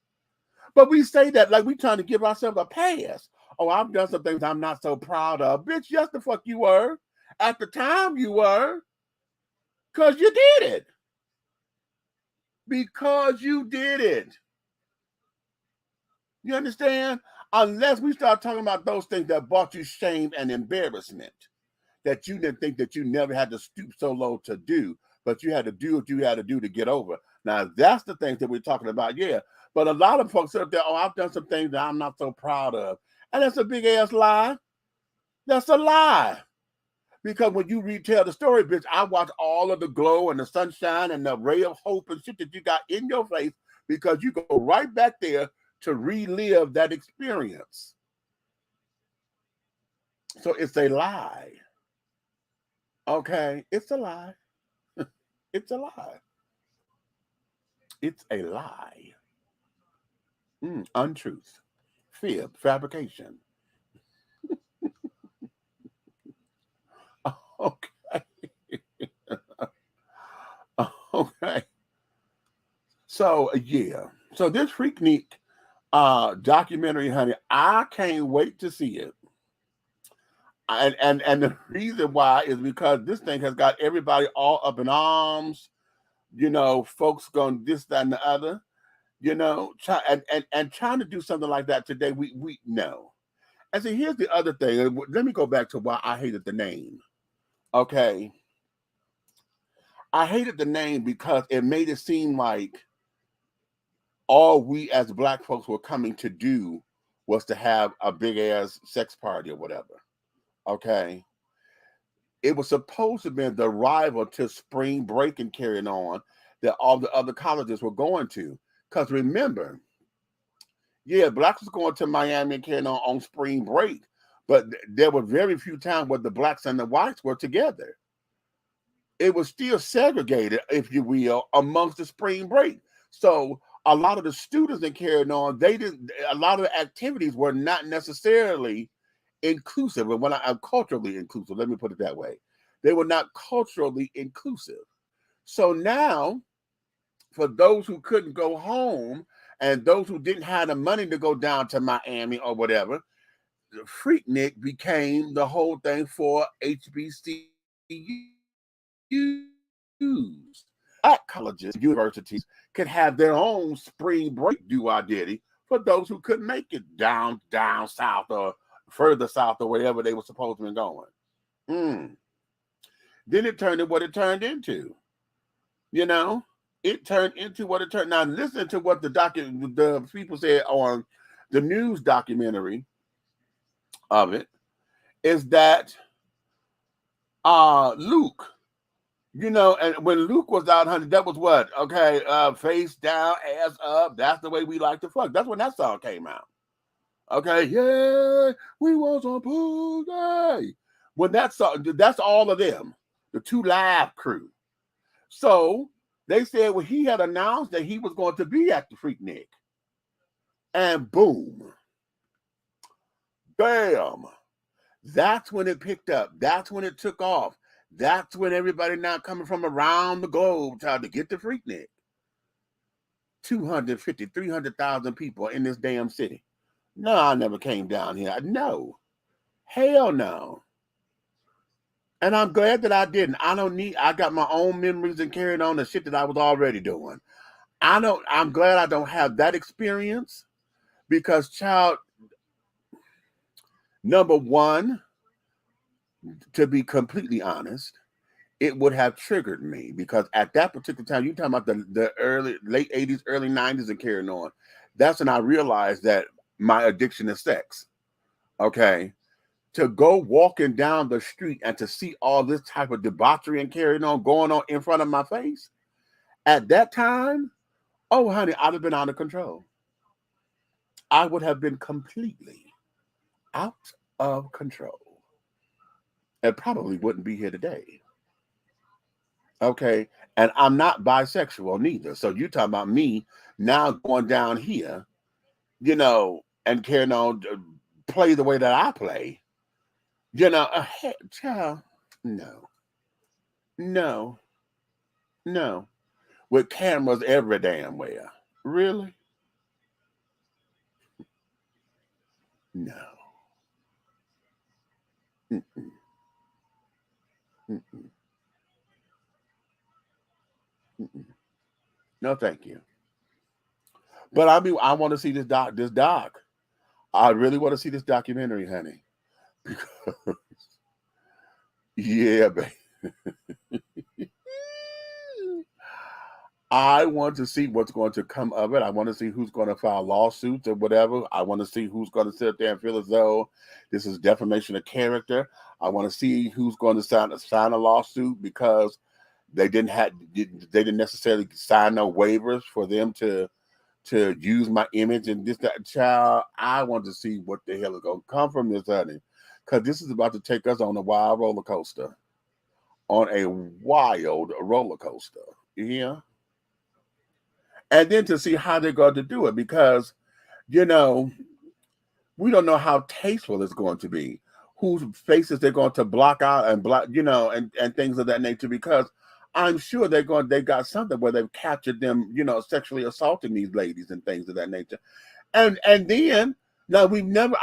But we say that like we trying to give ourselves a pass. "Oh, I've done some things I'm not so proud of." Bitch, yes the fuck you were. At the time you were. Because you did it. Because you did it. You understand? Unless we start talking about those things that brought you shame and embarrassment, that you didn't think that you never had to stoop so low to do, but you had to do what you had to do to get over. Now, that's the things that we're talking about, yeah. But a lot of folks sit up there, "Oh, I've done some things that I'm not so proud of." And that's a big-ass lie. That's a lie. Because when you retell the story, bitch, I watch all of the glow and the sunshine and the ray of hope and shit that you got in your face because you go right back there to relive that experience. So it's a lie. Okay? It's a lie. It's a lie. It's a lie. Untruth. Fib. Fabrication. Okay. Okay. So, yeah. So this Freaknik documentary, honey, I can't wait to see it. And the reason why is because this thing has got everybody all up in arms. Folks going this, that, and the other. And trying to do something like that today, we know. And see, here's the other thing. Let me go back to why I hated the name. Okay. I hated the name because it made it seem like all we as Black folks were coming to do was to have a big ass sex party or whatever. Okay. It was supposed to be the rival to spring break and carrying on that all the other colleges were going to. Because remember, yeah, Blacks was going to Miami and carrying on spring break, but there were very few times where the Blacks and the whites were together. It was still segregated, if you will, amongst the spring break. So a lot of the students that carried on, a lot of the activities were not necessarily inclusive. And when I'm culturally inclusive, let me put it that way. They were not culturally inclusive. So now, for those who couldn't go home and those who didn't have the money to go down to Miami or whatever, Freaknik became the whole thing for HBCUs. At colleges, universities could have their own spring break do-or-diddy for those who couldn't make it down south or further south or wherever they were supposed to be going. Then it turned into what it turned into. It turned into what it turned. Now listen to what the people said on the news documentary of it, is that Luke, and when Luke was out, honey, that was what? Okay, face down, ass up. That's the way we like to fuck. That's when that song came out. Okay, yeah, we was on pool day. When that song, that's all of them, the Two Live crew. So they said, well, he had announced that he was going to be at the Freaknik. And boom, bam. That's when it picked up. That's when it took off. That's when everybody now coming from around the globe tried to get the Freaknik. 250, 300,000 people in this damn city. No, I never came down here. No. Hell no. And I'm glad that I didn't. I got my own memories and carried on the shit that I was already doing. I'm glad I don't have that experience because, child, number one, to be completely honest, it would have triggered me because at that particular time, you're talking about the late 80s, early 90s and carrying on. That's when I realized that my addiction is sex. Okay. To go walking down the street and to see all this type of debauchery and carrying on going on in front of my face, at that time, oh, honey, I'd have been out of control. I would have been completely out of control and probably wouldn't be here today. Okay. And I'm not bisexual neither. So you're talking about me now going down here, and carrying on, play the way that I play. Child, no. With cameras every damn where. Really? No. Mm-mm. Mm-mm. Mm-mm. No, thank you. But I want to see this doc. I really want to see this documentary, honey. Because, yeah, baby. I want to see what's going to come of it. I want to see who's going to file lawsuits or whatever. I want to see who's going to sit there and feel as though this is defamation of character. I want to see who's going to sign a lawsuit because they didn't necessarily sign no waivers for them to use my image and that child. I want to see what the hell is going to come from this, honey, because this is about to take us on a wild roller coaster. On a wild roller coaster. Yeah. And then to see how they're going to do it, because, we don't know how tasteful it's going to be, whose faces they're going to block out and block, and things of that nature, because I'm sure they got something where they've captured them, sexually assaulting these ladies and things of that nature. And then, now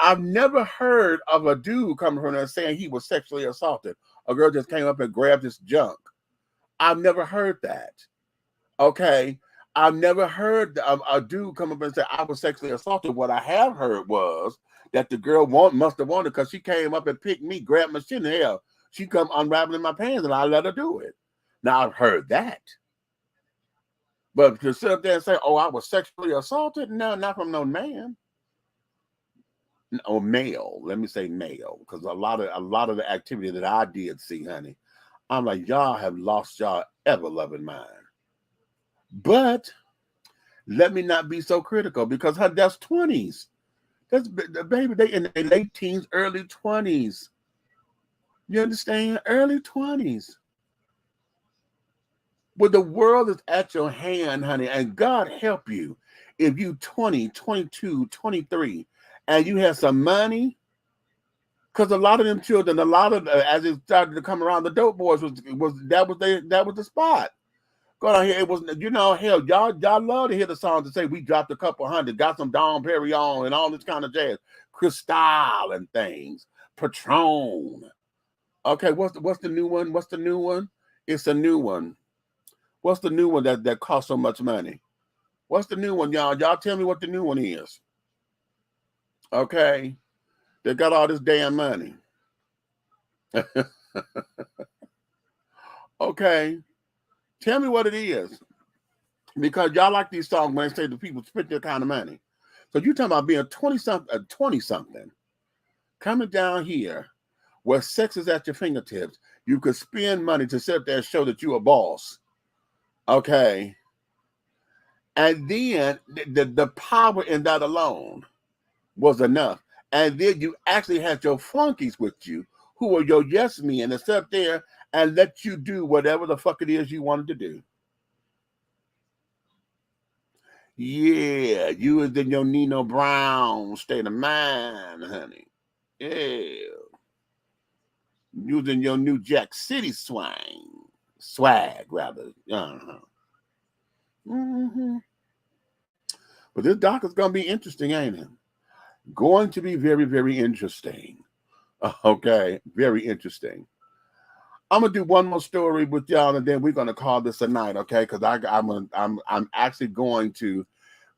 I've never heard of a dude coming from there saying he was sexually assaulted. A girl just came up and grabbed his junk. I've never heard that. Okay. I've never heard a dude come up and say I was sexually assaulted. What I have heard was that the girl must have wanted because she came up and picked me, grabbed my shit in the hell. She come unraveling my pants and I let her do it. Now I've heard that. But to sit up there and say, oh, I was sexually assaulted? No, not from no man. Or male. Let me say male. Because a lot of the activity that I did see, honey, I'm like, y'all have lost y'all ever-loving mind. But let me not be so critical because that's 20s. That's baby, they in their late teens, early 20s. You understand? Early 20s. Well, the world is at your hand, honey, and God help you if you 20, 22, 23, and you have some money. Because a lot of them children, as it started to come around, the dope boys was the spot. Go down here, it was, hell, y'all love to hear the songs that say we dropped a couple hundred, got some Dom Perignon and all this kind of jazz, Cristal and things, Patron. Okay, what's the new one? What's the new one? It's a new one. What's the new one that costs so much money? What's the new one, y'all? Y'all tell me what the new one is. Okay, they got all this damn money. Okay. Tell me what it is. Because y'all like these songs when they say the people spend their kind of money. So you're talking about being 20-something, coming down here where sex is at your fingertips. You could spend money to sit there and show that you're a boss. Okay. And then the power in that alone was enough. And then you actually had your flunkies with you who were your yes men and sit there and let you do whatever the fuck it is you wanted to do. Yeah, you was in your Nino Brown state of mind, honey. Yeah. You was in your New Jack City swag, rather. Uh-huh. Mm-hmm. But this doctor's going to be interesting, ain't it? Going to be very, very interesting. Okay, very interesting. I'm gonna do one more story with y'all, and then we're gonna call this a night, okay? Because I'm actually going to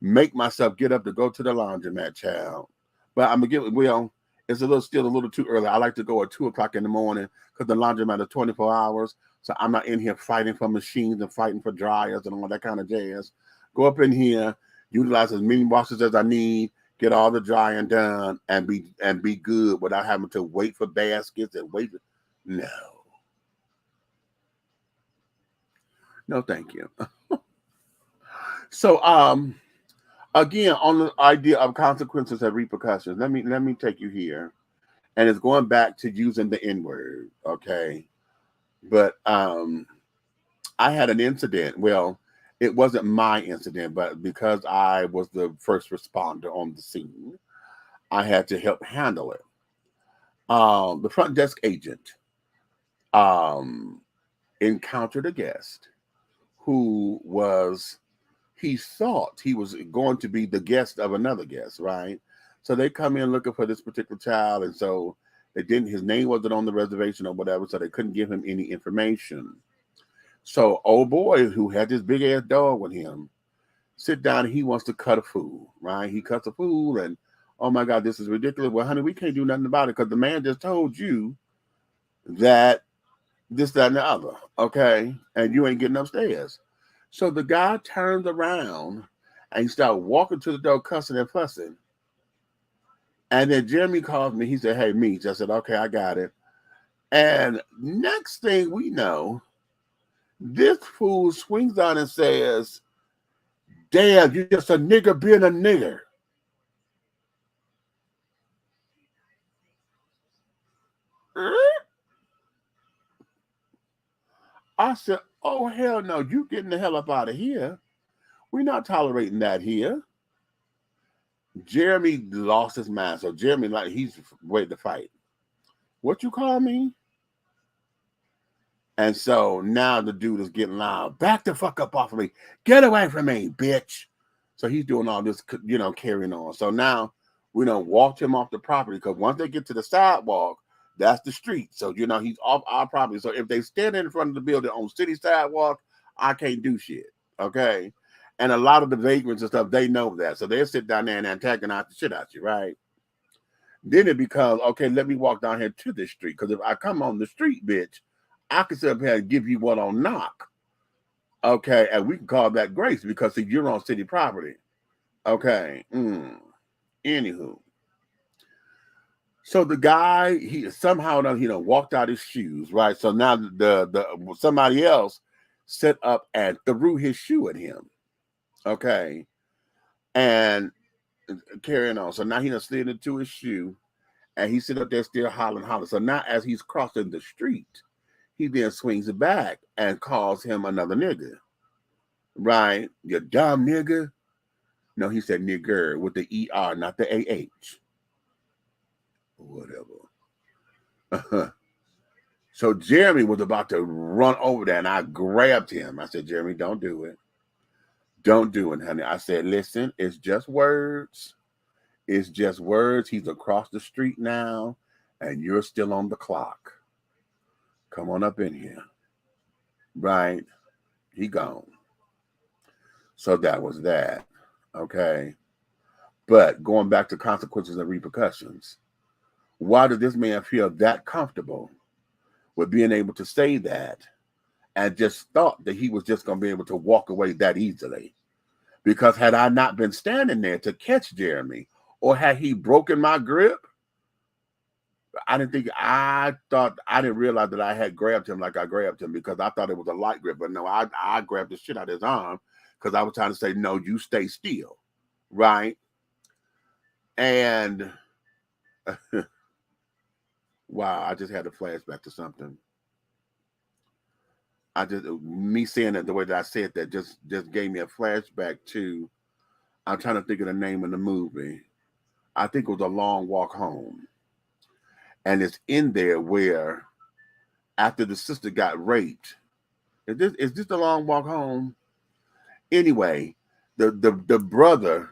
make myself get up to go to the laundromat, child. But I'm gonna it's still a little too early. I like to go at 2:00 in the morning because the laundromat is 24 hours. So I'm not in here fighting for machines and fighting for dryers and all that kind of jazz. Go up in here, utilize as many washers as I need, get all the drying done, and be good without having to wait for baskets and wait. No. No, thank you. So, again, on the idea of consequences and repercussions, let me take you here, and it's going back to using the N-word, okay? But I had an incident. Well, it wasn't my incident, but because I was the first responder on the scene, I had to help handle it. The front desk agent encountered a guest who he thought he was going to be the guest of another guest, right? So they come in looking for this particular child, and so his name wasn't on the reservation or whatever, so they couldn't give him any information. So old boy who had this big ass dog with him sit down and he wants to cut a fool, right? He cuts a fool, and oh my God, this is ridiculous. Well, honey, we can't do nothing about it because the man just told you that this, that, and the other, okay? And you ain't getting upstairs. So the guy turns around and he started walking to the door, cussing and fussing. And then Jeremy calls me. He said, hey, Meech. I said, okay, I got it. And next thing we know, this fool swings out and says, damn, you're just a nigger being a nigger. I said, oh, hell no, you getting the hell up out of here. We're not tolerating that here. Jeremy lost his mind. So Jeremy, he's ready to fight. What you call me? And so now the dude is getting loud. Back the fuck up off of me. Get away from me, bitch. So he's doing all this, carrying on. So now we walked him off the property because once they get to the sidewalk, that's the street. So, he's off our property. So if they stand in front of the building on city sidewalk, I can't do shit. Okay. And a lot of the vagrants and stuff, they know that. So they'll sit down there and antagonize the shit out you, right? Then it becomes, okay, let me walk down here to the street. Because if I come on the street, bitch, I can sit up here and give you one on knock. Okay. And we can call that grace because see, you're on city property. Okay. Anywho. So the guy, he somehow walked out his shoes, right? So now the somebody else set up and threw his shoe at him. Okay. And carrying on. So now he done slid into his shoe and he sit up there still hollering. So now as he's crossing the street, he then swings it back and calls him another nigger. Right? You dumb nigger. No, he said nigger with the ER, not the AH. Whatever. So Jeremy was about to run over there and I grabbed him. I said, Jeremy, don't do it. Don't do it, honey. I said, listen, it's just words. It's just words. He's across the street now and you're still on the clock. Come on up in here. Right? He gone. So that was that. Okay. But going back to consequences and repercussions, why did this man feel that comfortable with being able to say that and just thought that he was just going to be able to walk away that easily? Because had I not been standing there to catch Jeremy, or had he broken my grip, I didn't realize that I had grabbed him like I grabbed him because I thought it was a light grip. But no, I grabbed the shit out of his arm because I was trying to say, no, you stay still. Right? And wow, I just had a flashback to something. Me saying it the way that I said that just gave me a flashback to, I'm trying to think of the name of the movie. I think it was A Long Walk Home. And it's in there where after the sister got raped, is this The Long Walk Home? Anyway, the brother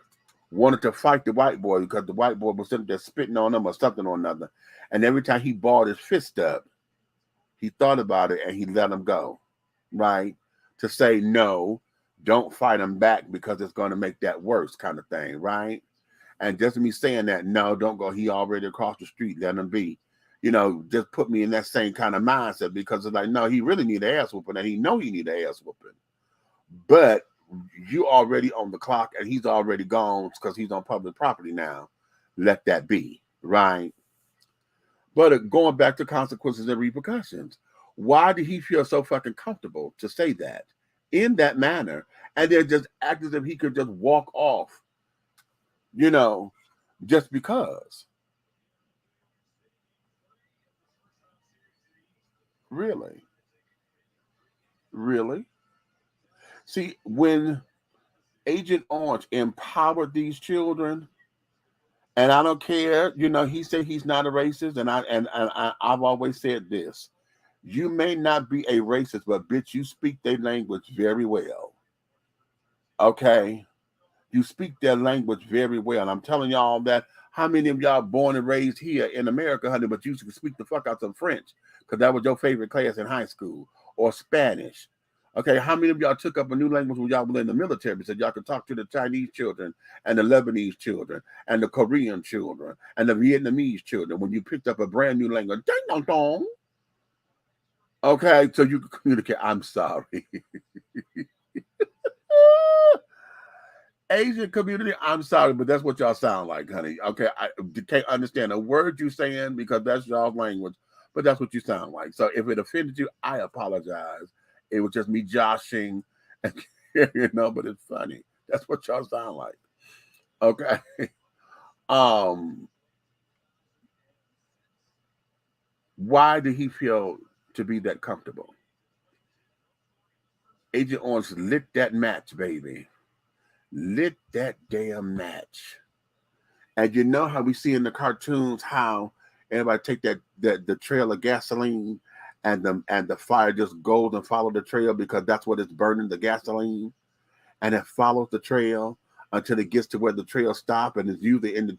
wanted to fight the white boy because the white boy was sitting there spitting on him or something or another. And every time he balled his fist up, he thought about it and he let him go, right? To say, no, don't fight him back because it's going to make that worse kind of thing, right? And just me saying that, no, don't go. He already across the street, let him be. You know, just put me in that same kind of mindset because it's like, no, he really need an ass whooping and he know he need an ass whooping. But you already on the clock and he's already gone because he's on public property now. Let that be, right? But going back to consequences and repercussions, why did he feel so fucking comfortable to say that in that manner and then just act as if he could just walk off, you know, just because? Really? Really? See, when Agent Orange empowered these children, and I don't care, you know, he said he's not a racist, and I've always said this: you may not be a racist, but bitch, you speak their language very well. Okay, you speak their language very well. And I'm telling y'all that. How many of y'all born and raised here in America, honey, but you speak the fuck out some French because that was your favorite class in high school, or Spanish? Okay, how many of y'all took up a new language when y'all were in the military so y'all could talk to the Chinese children and the Lebanese children and the Korean children and the Vietnamese children when you picked up a brand new language? Ding dong dong. Okay, so you can communicate. I'm sorry. Asian community, I'm sorry, but that's what y'all sound like, honey. Okay, I can't understand a word you saying because that's y'all's language, but that's what you sound like. So if it offended you, I apologize. It was just me joshing, you know, but it's funny. That's what y'all sound like. Okay. Why did he feel to be that comfortable? Agent Orange lit that match, baby. Lit that damn match. And you know how we see in the cartoons how everybody take the trail of gasoline and the fire just goes and follow the trail because that's what it's burning, the gasoline, and it follows the trail until it gets to where the trail stops, and it's usually in the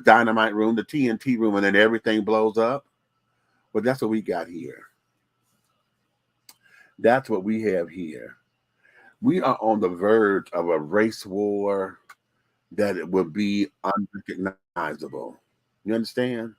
dynamite room, the TNT room, and then everything blows up. But that's what we got here. That's what we have here. We are on the verge of a race war that it will be unrecognizable. You understand?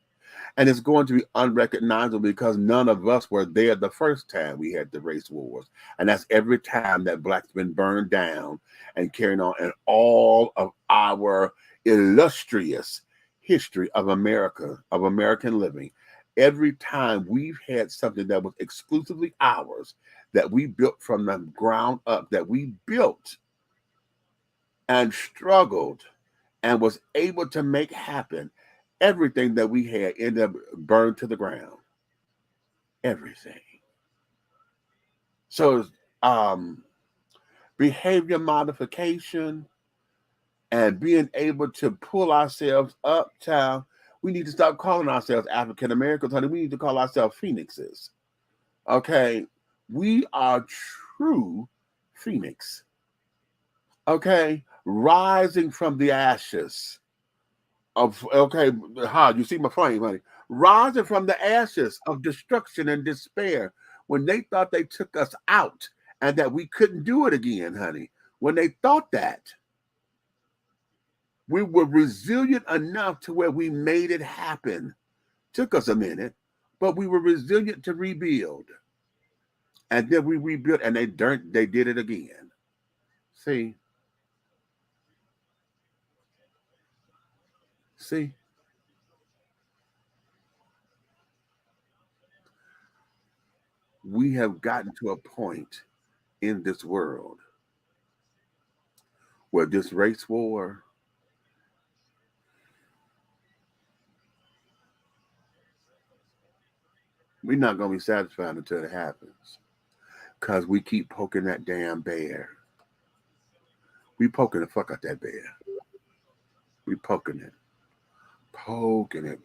And it's going to be unrecognizable because none of us were there the first time we had the race wars. And that's every time that Black's been burned down and carrying on in all of our illustrious history of America, of American living. Every time we've had something that was exclusively ours, that we built from the ground up, that we built and struggled and was able to make happen, everything that we had ended up burned to the ground. Everything. So behavior modification and being able to pull ourselves up, child. We need to stop calling ourselves African Americans, honey. We need to call ourselves phoenixes. Okay? We are true phoenix. Okay? Rising from the ashes of, okay, you see my flame, honey. Rising from the ashes of destruction and despair when they thought they took us out and that we couldn't do it again, honey. When they thought that, we were resilient enough to where we made it happen. Took us a minute, but we were resilient to rebuild. And then we rebuilt and they did it again. See? We have gotten to a point in this world where this race war, we're not going to be satisfied until it happens. Because we keep poking that damn bear. We poking the fuck out that bear. We poking it. Poking it.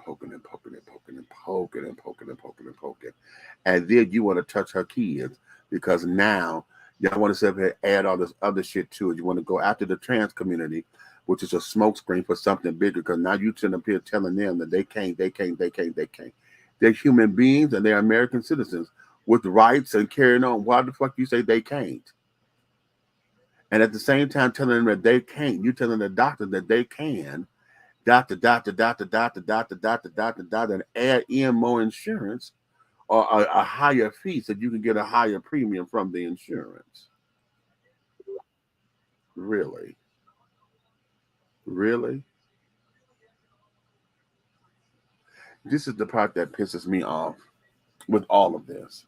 And then you want to touch her kids because now Y'all want to sit there and add all this other shit to it. You want to go after the trans community, which is a smokescreen for something bigger, because now you sitting up here telling them that they can't. They're human beings and they're American citizens with rights and carrying on. Why the fuck you say they can't? And at the same time telling them that they can't, you telling the doctor that they can, and add in more insurance or a higher fee so you can get a higher premium from the insurance. Really? Really? This is the part that pisses me off with all of this.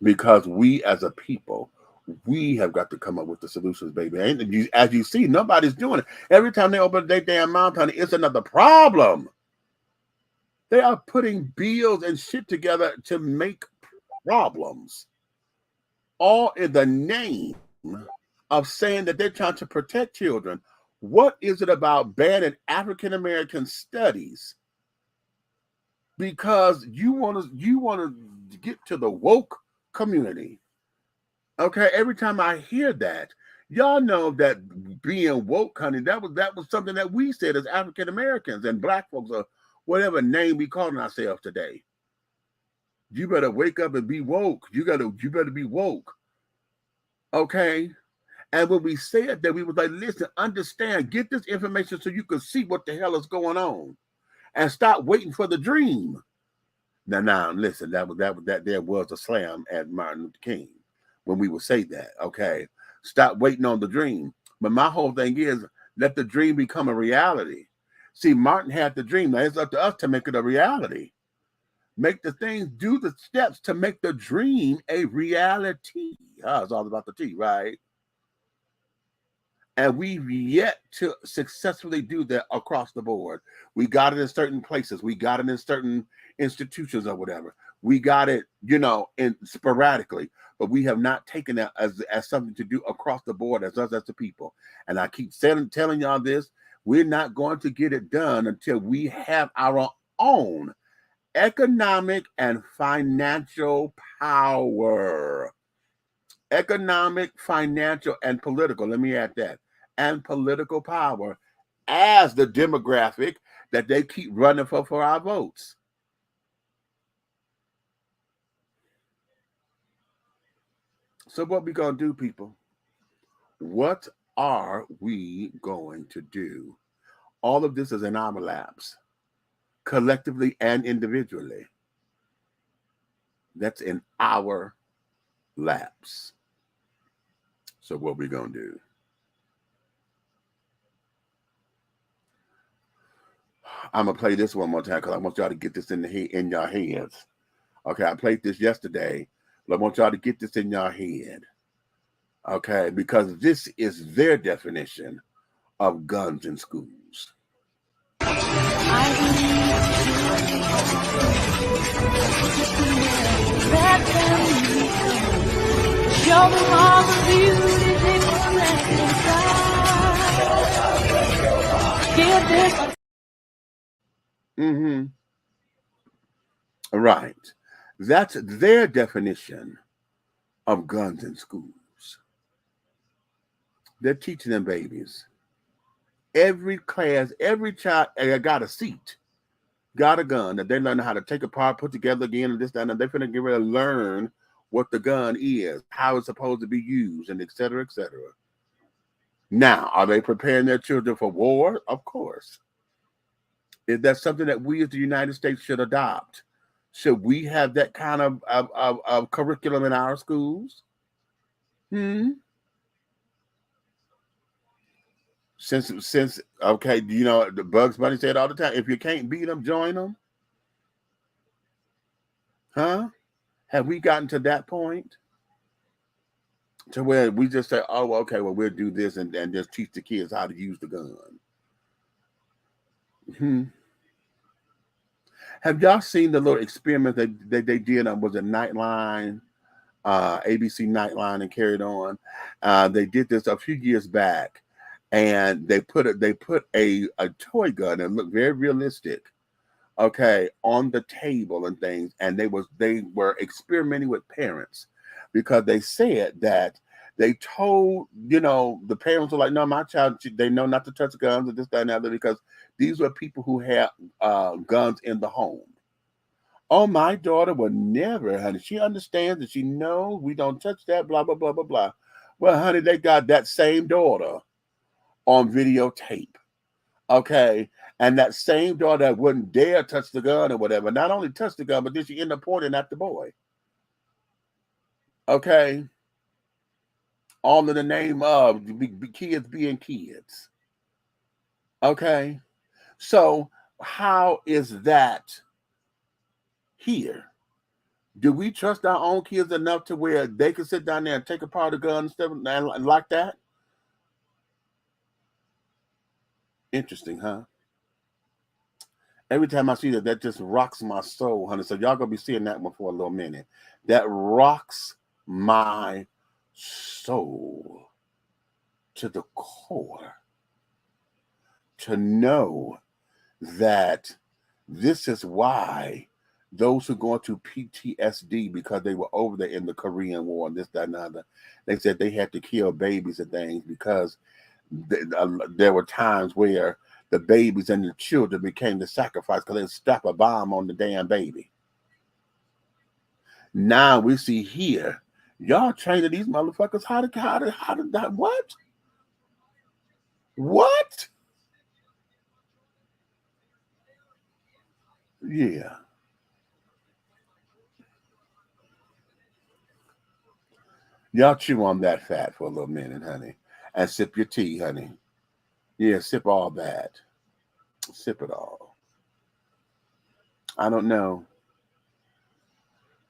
Because we as a people, we have got to come up with the solutions, baby. As you see, nobody's doing it. Every time they open their damn mouth, honey, it's another problem. They are putting bills and shit together to make problems, all in the name of saying that they're trying to protect children. What is it about banning African American studies? Because you want to get to the woke community. Okay, every time I hear that, y'all know that being woke, honey, that was something that we said as African Americans and black folks, or whatever name we calling ourselves today. You better wake up and be woke. You better be woke. Okay? And when we said that, we was like, listen, understand, get this information so you can see what the hell is going on. And stop waiting for the dream. Now, listen, that there was a slam at Martin Luther King when we would say that, okay? Stop waiting on the dream. But my whole thing is, let the dream become a reality. See, Martin had the dream. Now it's up to us to make it a reality. Make the things, do the steps to make the dream a reality. It's all about the T, right? And we've yet to successfully do that across the board. We got it in certain places. We got it in certain institutions or whatever. We got it, in sporadically, but we have not taken that as something to do across the board as us as the people. And I keep telling y'all this, we're not going to get it done until we have our own economic and financial power. Economic, financial, and political. Let me add that. And political power as the demographic that they keep running for our votes. So what we going to do, people? What are we going to do? All of this is in our laps, collectively and individually. That's in our laps. So what we going to do? I'm going to play this one more time because I want y'all to get this in your heads. Okay, I played this yesterday, but I want y'all to get this in your head. Okay, because this is their definition of guns in schools. Right. That's their definition of guns in schools. They're teaching them babies. Every class, every child got a seat, got a gun that they learn how to take apart, put together again, and this, that, and they're finna get ready to learn what the gun is, how it's supposed to be used, and et cetera, et cetera. Now, are they preparing their children for war? Of course. Is that something that we as the United States should adopt? Should we have that kind of curriculum in our schools? Since okay, the Bugs Bunny said all the time, if you can't beat them, join them. Huh? Have we gotten to that point? To where we just say, oh, okay, well, we'll do this and just teach the kids how to use the gun. Have y'all seen the little experiment that they did on, was it Nightline, ABC Nightline, and carried on? They did this a few years back, and they put a toy gun and looked very realistic, okay, on the table and things, and they were experimenting with parents. because they said that they told, the parents were like, no, my child, they know not to touch guns or this, that, and the other, because these were people who had guns in the home. Oh, my daughter would never, honey. She understands and she knows we don't touch that, blah, blah, blah, blah, blah. Well, honey, they got that same daughter on videotape. Okay. And that same daughter that wouldn't dare touch the gun or whatever, not only touch the gun, but then she ended up pointing at the boy. Okay. All in the name of kids being kids. Okay. So how is that here? Do we trust our own kids enough to where they can sit down there and take apart a gun and stuff and like that? Interesting, huh? Every time I see that, that just rocks my soul, honey. So y'all gonna be seeing that one for a little minute. That rocks my soul to the core. To know that this is why those who go into PTSD because they were over there in the Korean War and this, that, and other, they said they had to kill babies and things because there were times where the babies and the children became the sacrifice because they strap a bomb on the damn baby. Now we see here, y'all training these motherfuckers how to what? What? Yeah. Y'all chew on that fat for a little minute, honey. And sip your tea, honey. Yeah, sip all that. Sip it all. I don't know.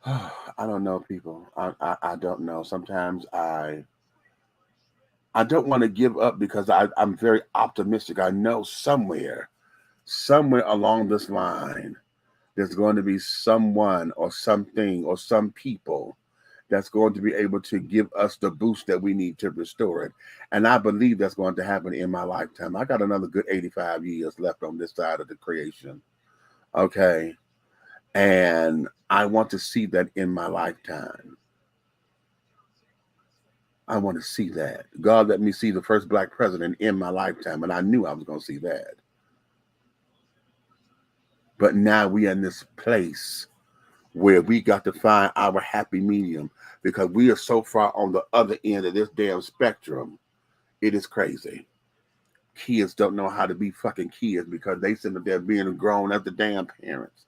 I don't know, people. I don't know. Sometimes I don't want to give up because I'm very optimistic. I know somewhere along this line, there's going to be someone or something or some people that's going to be able to give us the boost that we need to restore it. And I believe that's going to happen in my lifetime. I got another good 85 years left on this side of the creation. Okay. And I want to see that in my lifetime. I want to see that. God let me see the first black president in my lifetime, and I knew I was going to see that. But now we are in this place where we got to find our happy medium because we are so far on the other end of this damn spectrum. It is crazy. Kids don't know how to be fucking kids because they sit up there being grown as the damn parents.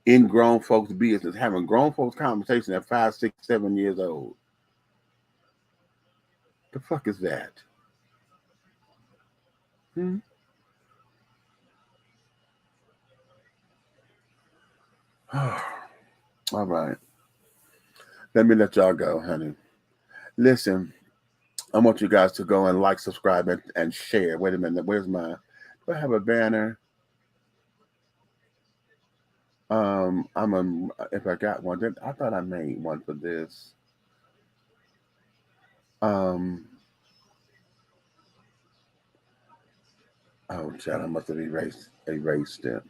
In grown folks' business, having grown folks' conversation at 5, 6, 7 years old. The fuck is that? All right. Let me let y'all go, honey. Listen, I want you guys to go and like, subscribe, and share. Wait a minute. Where's my... Do I have a banner? If I got one, I thought I made one for this. Oh, child, I must have erased it.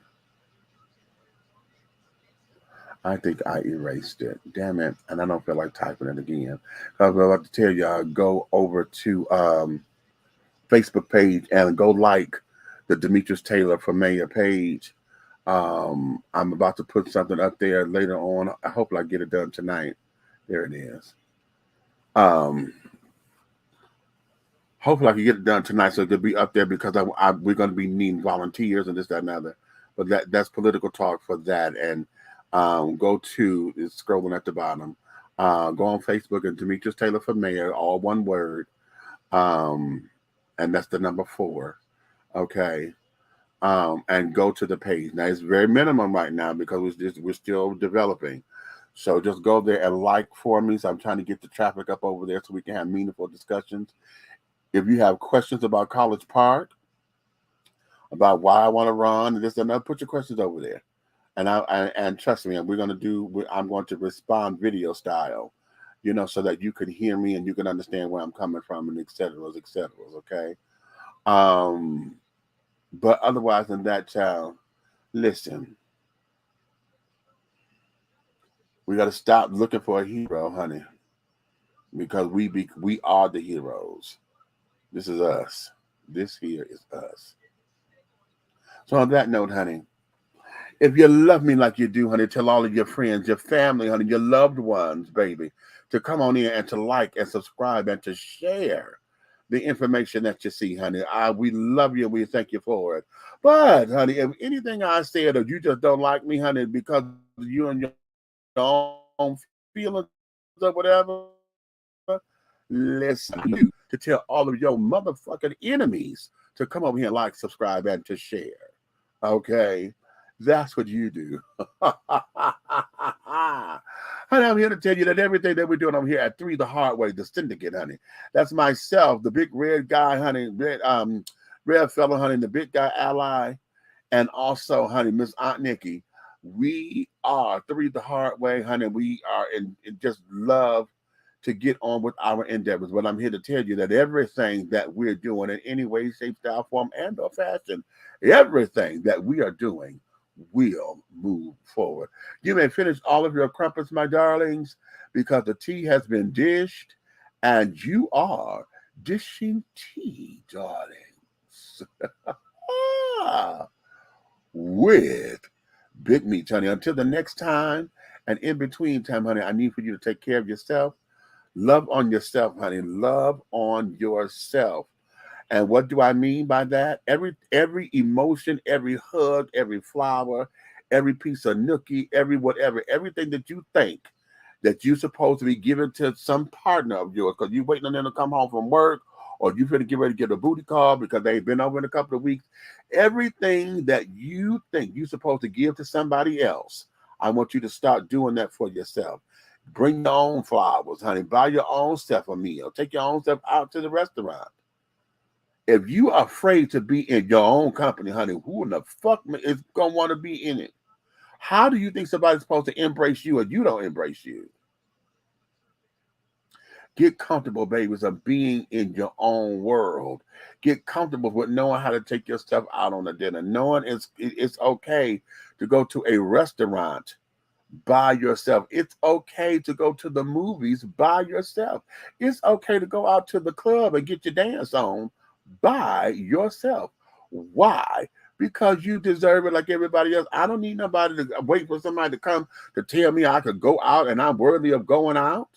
I think I erased it. Damn it. And I don't feel like typing it again. I was about to tell y'all, go over to Facebook page and go like the Demetrius Taylor for Mayor page. I'm about to put something up there later on. I hope I get it done tonight. There it is. Hopefully I can get it done tonight so it could be up there because we're going to be needing volunteers and this, that, and other. But that's political talk for that. And go to, it's scrolling at the bottom. Go on Facebook and Demetrius Taylor for Mayor, all one word. And that's the number 4. Okay. And go to the page. Now it's very minimum right now because we're still developing. So just go there and like for me. So I'm trying to get the traffic up over there so we can have meaningful discussions. If you have questions about College Park, about why I want to run, and this and that, put your questions over there. And trust me, I'm going to respond video style, so that you can hear me and you can understand where I'm coming from and et cetera, okay? But otherwise than that, child, listen, We got to stop looking for a hero, honey, because we are the heroes. This is us. This here is us. So on that note, honey, if you love me like you do, honey, tell all of your friends, your family, honey, your loved ones, baby, to come on in and to like and subscribe and to share the information that you see, honey. We love you. We thank you for it. But, honey, if anything I said or you just don't like me, honey, because you and your own feelings or whatever, listen, to tell all of your motherfucking enemies to come over here and like, subscribe, and to share. Okay? That's what you do. Honey, I'm here to tell you that everything that we're doing over here at 3 the Hard Way, the Syndicate, honey. That's myself, the big red guy, honey, red fella, honey, the big guy ally, and also, honey, Miss Aunt Nikki. We are 3 the Hard Way, honey. We are in just love to get on with our endeavors. But I'm here to tell you that everything that we're doing in any way, shape, style, form, and or fashion, everything that we are doing will move forward. You may finish all of your crumpets, my darlings, because the tea has been dished and you are dishing tea, darlings. With Big Meats, honey. Until the next time and in between time, honey, I need for you to take care of yourself. Love on yourself, honey. Love on yourself. And what do I mean by that? Every emotion, every hug, every flower, every piece of nookie, every whatever, everything that you think that you're supposed to be giving to some partner of yours because you're waiting on them to come home from work, or you're going to get ready to get a booty call because they've been over in a couple of weeks. Everything that you think you're supposed to give to somebody else, I want you to start doing that for yourself. Bring your own flowers, honey. Buy your own stuff a meal. Take your own stuff out to the restaurant. If you are afraid to be in your own company, honey, who in the fuck is going to want to be in it? How do you think somebody's supposed to embrace you and you don't embrace you? Get comfortable, babies, of being in your own world. Get comfortable with knowing how to take your stuff out on a dinner. Knowing it's okay to go to a restaurant by yourself. It's okay to go to the movies by yourself. It's okay to go out to the club and get your dance on by yourself. Why? Because you deserve it like everybody else. I don't need nobody to wait for somebody to come to tell me I could go out and I'm worthy of going out.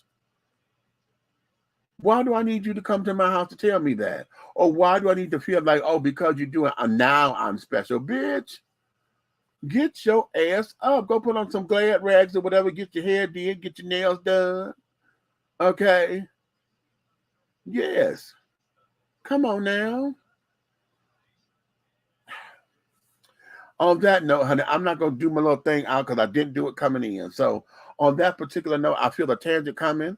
Why do I need you to come to my house to tell me that? Or why do I need to feel like, oh, because you're doing now I'm special? Bitch, get your ass up. Go put on some Glad rags or whatever. Get your hair did. Get your nails done. Okay? Yes. Come on now. On that note, honey, I'm not going to do my little thing out because I didn't do it coming in. So on that particular note, I feel a tangent coming.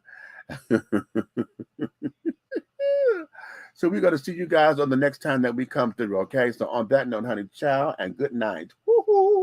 So we're going to see you guys on the next time that we come through, okay? So on that note, honey, ciao and good night. Woo-hoo.